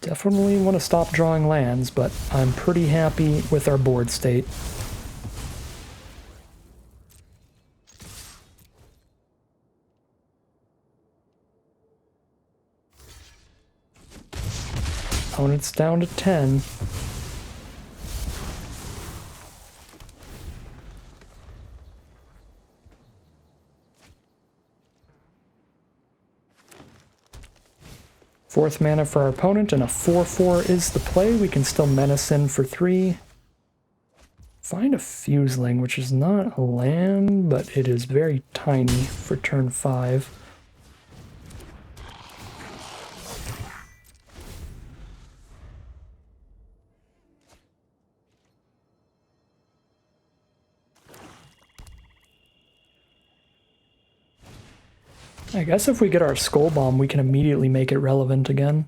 Speaker 1: Definitely want to stop drawing lands, but I'm pretty happy with our board state. Opponent's down to 10. 4th mana for our opponent, and a 4/4 is the play. We can still menace in for 3. Find a Fuseling, which is not a land, but it is very tiny for turn 5. I guess if we get our Skull Bomb, we can immediately make it relevant again.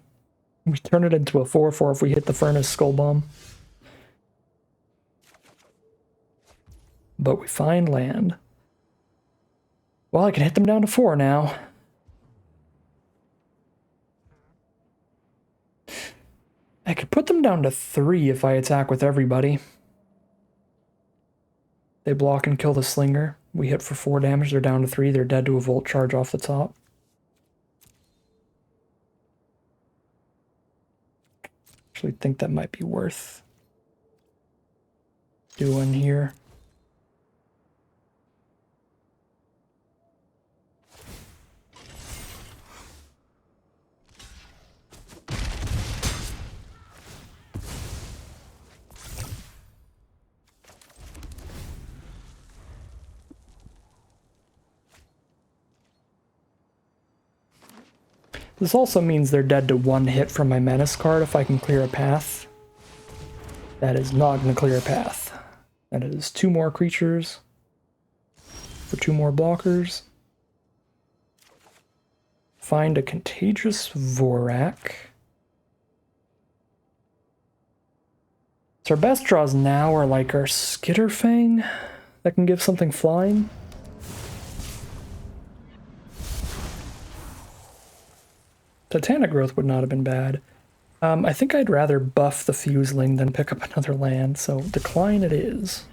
Speaker 1: We turn it into a 4/4 if we hit the Furnace Skull Bomb. But we find land. Well, I can hit them down to 4 now. I could put them down to 3 if I attack with everybody. They block and kill the Slinger. We hit for 4 damage, they're down to 3, they're dead to a Volt Charge off the top. Actually think that might be worth doing here. This also means they're dead to 1 hit from my Menace card if I can clear a path. That is not going to clear a path. And it is 2 more creatures for 2 more blockers. Find a Contagious Vorak. So our best draws now are like our Skitterfang that can give something flying. Titanic Growth would not have been bad. I think I'd rather buff the Fuseling than pick up another land, so decline it is.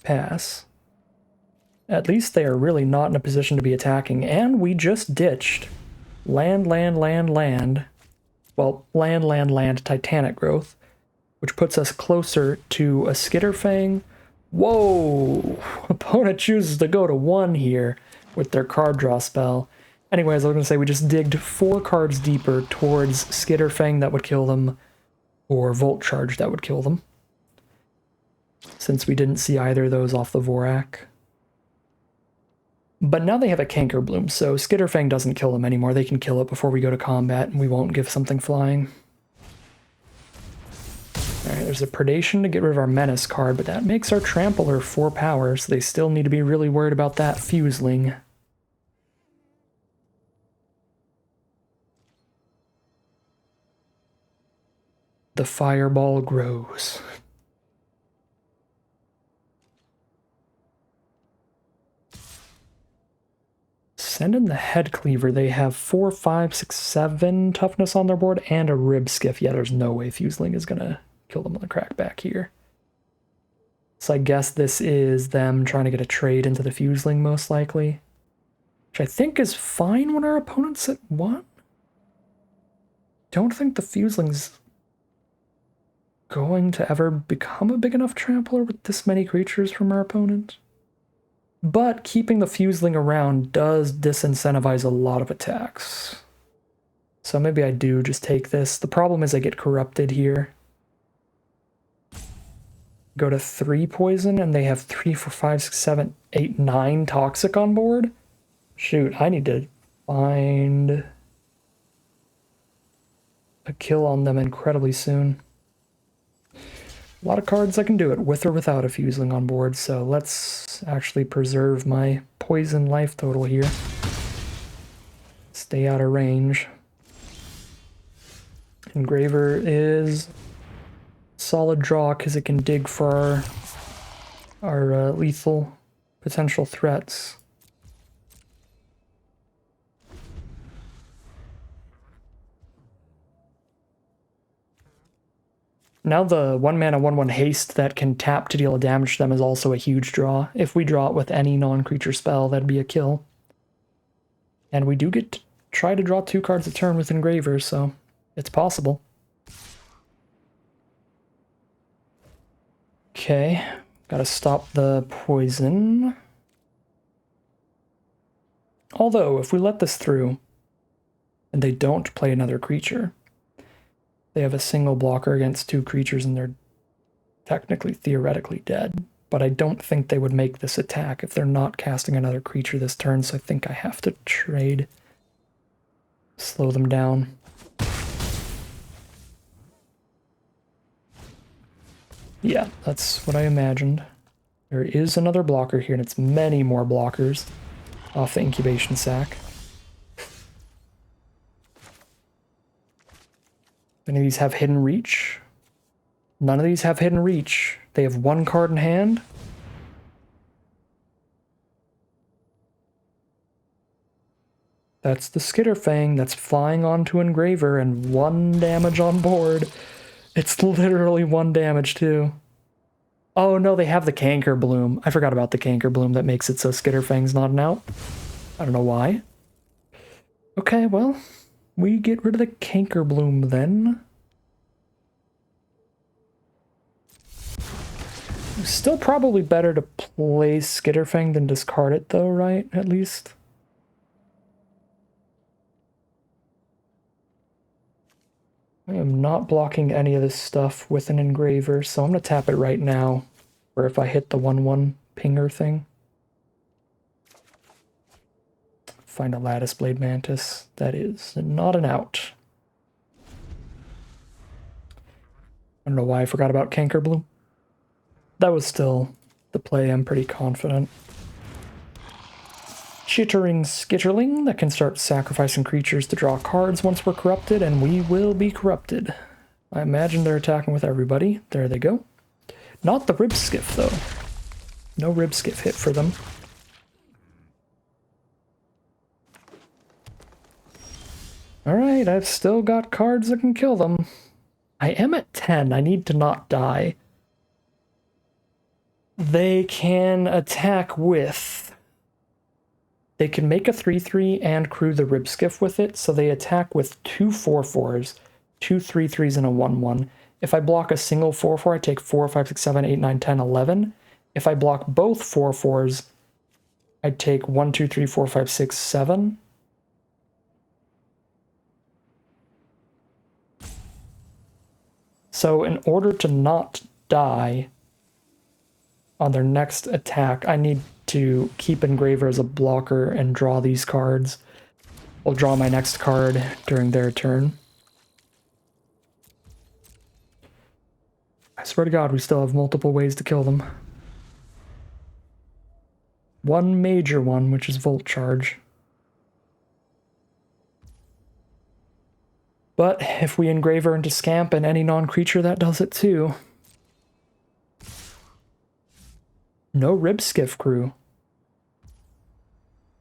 Speaker 1: Pass. At least they are really not in a position to be attacking, and we just ditched land, well, land, Titanic Growth, which puts us closer to a Skitterfang. Whoa! Opponent chooses to go to 1 here with their card draw spell. Anyways, I was going to say we just digged 4 cards deeper towards Skitterfang that would kill them, or Volt Charge that would kill them, since we didn't see either of those off the Vorak. But now they have a Canker Bloom, so Skitterfang doesn't kill them anymore. They can kill it before we go to combat, and we won't give something flying. Alright, there's a Predation to get rid of our Menace card, but that makes our Trampler 4 power, so they still need to be really worried about that Fuseling. The Fireball grows. Send in the Head Cleaver. They have 4, 5, 6, 7 toughness on their board and a Rib Skiff. Yeah, there's no way Fuseling is gonna kill them on the crackback here. So I guess this is them trying to get a trade into the Fuseling, most likely. Which I think is fine when our opponent's at 1. Don't think the Fuseling's going to ever become a big enough trampler with this many creatures from our opponent. But keeping the Fuseling around does disincentivize a lot of attacks. So maybe I do just take this. The problem is I get corrupted here. Go to 3 poison and they have 3, 4, 5, 6, 7, 8, 9 toxic on board. Shoot, I need to find a kill on them incredibly soon. A lot of cards I can do it with or without a Fuseling on board, so let's actually preserve my poison life total here. Stay out of range. Engraver is solid draw because it can dig for our lethal potential threats. Now the 1-mana 1/1 haste that can tap to deal damage to them is also a huge draw. If we draw it with any non-creature spell, that'd be a kill. And we do get to try to draw 2 cards a turn with Engraver, so it's possible. Okay, gotta stop the poison. Although, if we let this through, and they don't play another creature, they have a single blocker against 2 creatures and they're technically, theoretically dead. But I don't think they would make this attack if they're not casting another creature this turn, so I think I have to trade. Slow them down. Yeah, that's what I imagined. There is another blocker here, and it's many more blockers off the incubation sac. Any of these have hidden reach? None of these have hidden reach. They have 1 card in hand. That's the Skitterfang that's flying onto Engraver and 1 damage on board. It's literally 1 damage too. Oh no, they have the Canker Bloom. I forgot about the Canker Bloom that makes it so Skitterfang's not an out. I don't know why. Okay, well, we get rid of the Canker Bloom then. Still probably better to play Skitterfang than discard it though, right? At least. I am not blocking any of this stuff with an Engraver, so I'm going to tap it right now, or if I hit the 1/1 pinger thing. Find a Lattice Blade Mantis. That is not an out. I don't know why I forgot about Canker Bloom. That was still the play, I'm pretty confident. Chittering Skitterling that can start sacrificing creatures to draw cards once we're corrupted, and we will be corrupted. I imagine they're attacking with everybody. There they go. Not the Rib Skiff, though. No Rib Skiff hit for them. Alright, I've still got cards that can kill them. I am at 10. I need to not die. They can attack with... They can make a 3/3 and crew the Rib Skiff with it, so they attack with 2 4/4s, 2 3/3s, and a 1/1. If I block a single 4/4, I take 4, 5, 6, 7, 8, 9, 10, 11. If I block both 4/4s, I take 1, 2, 3, 4, 5, 6, 7. So in order to not die on their next attack, I need to keep Engraver as a blocker and draw these cards. I'll draw my next card during their turn. I swear to God, we still have multiple ways to kill them. One major one, which is Volt Charge. But if we Engraver into Scamp and any non-creature, that does it too. No Rib Skiff crew.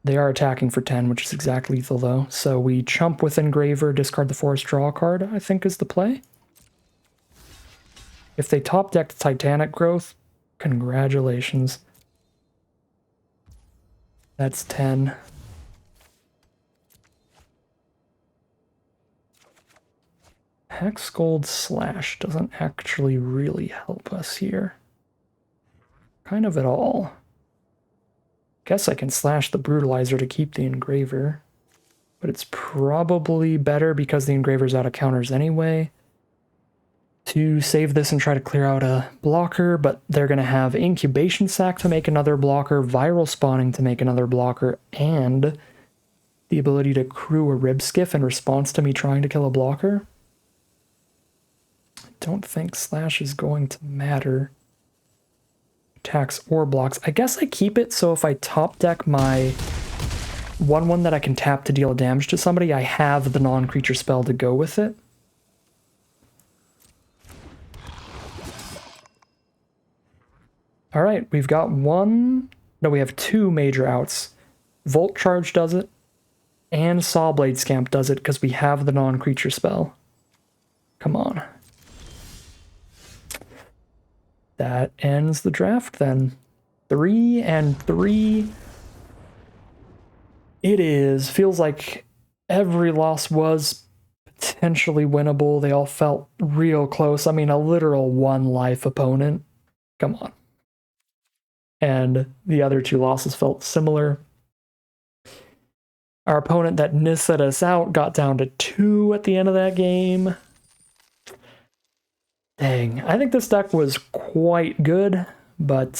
Speaker 1: They are attacking for 10, which is exactly lethal though. So we chump with Engraver, discard the forest, draw a card, I think is the play. If they top deck the Titanic Growth, congratulations. That's 10. Hexgold Slash doesn't actually really help us here. Kind of at all. Guess I can slash the Brutalizer to keep the Engraver. But it's probably better, because the Engraver's out of counters anyway, to save this and try to clear out a blocker, but they're going to have Incubation Sac to make another blocker, Viral Spawning to make another blocker, and the ability to crew a Rib Skiff in response to me trying to kill a blocker. I don't think Slash is going to matter. Attacks or blocks. I guess I keep it so if I top deck my 1/1 that I can tap to deal damage to somebody, I have the non-creature spell to go with it. Alright, we've got one... No, we have 2 major outs. Volt Charge does it, and Sawblade Scamp does it because we have the non-creature spell. Come on. That ends the draft then. 3 and 3. It is. Feels like every loss was potentially winnable. They all felt real close. I mean, a literal 1-life opponent. Come on. And the other 2 losses felt similar. Our opponent that nissed us out got down to 2 at the end of that game. Dang, I think this deck was quite good, but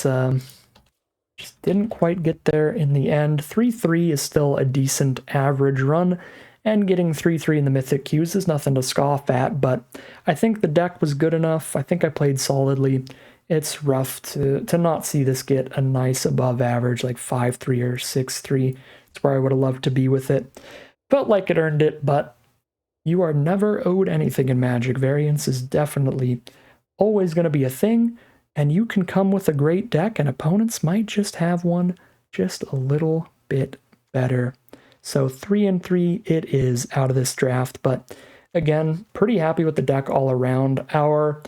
Speaker 1: just didn't quite get there in the end. 3-3 is still a decent average run, and getting 3-3 in the Mythic queues is nothing to scoff at, but I think the deck was good enough. I think I played solidly. It's rough to not see this get a nice above average, like 5-3 or 6-3. It's where I would have loved to be with it. Felt like it earned it, but you are never owed anything in Magic. Variance is definitely always going to be a thing, and you can come with a great deck, and opponents might just have one just a little bit better. So 3-3 it is out of this draft, but again, pretty happy with the deck all around. Our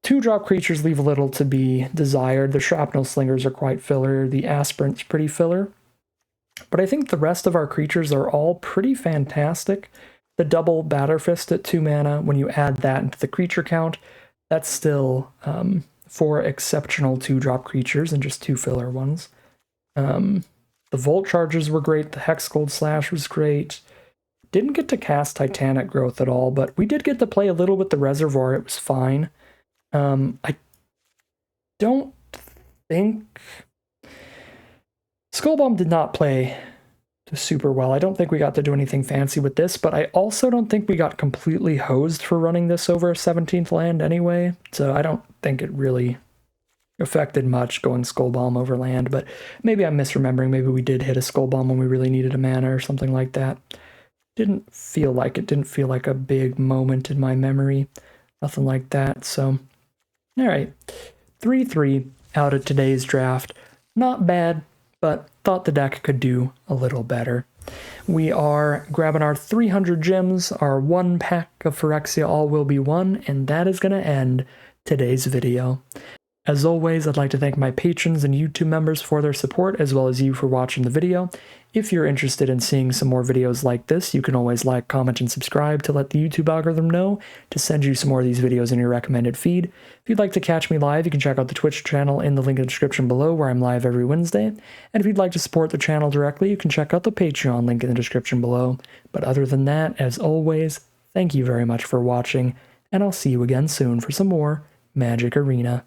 Speaker 1: 2-drop creatures leave a little to be desired. The Shrapnel Slingers are quite filler. The Aspirant's pretty filler. But I think the rest of our creatures are all pretty fantastic. The double Batterfist at 2 mana, when you add that into the creature count, that's still 4 exceptional 2-drop creatures and just 2 filler ones. The Volt Charges were great. The Hexgold Slash was great. Didn't get to cast Titanic Growth at all, but we did get to play a little with the Reservoir. It was fine. I don't think... Skullbomb did not play super well. I don't think we got to do anything fancy with this, but I also don't think we got completely hosed for running this over a 17th land anyway, so I don't think it really affected much going Skullbomb over land, but maybe I'm misremembering. Maybe we did hit a Skullbomb when we really needed a mana or something like that. Didn't feel like it. Didn't feel like a big moment in my memory. Nothing like that, so... Alright. 3-3 out of today's draft. Not bad, but thought the deck could do a little better. We are grabbing our 300 gems, our 1 pack of Phyrexia All Will Be One, and that is going to end today's video. As always, I'd like to thank my patrons and YouTube members for their support, as well as you for watching the video. If you're interested in seeing some more videos like this, you can always like, comment, and subscribe to let the YouTube algorithm know to send you some more of these videos in your recommended feed. If you'd like to catch me live, you can check out the Twitch channel in the link in the description below, where I'm live every Wednesday. And if you'd like to support the channel directly, you can check out the Patreon link in the description below. But other than that, as always, thank you very much for watching, and I'll see you again soon for some more Magic Arena.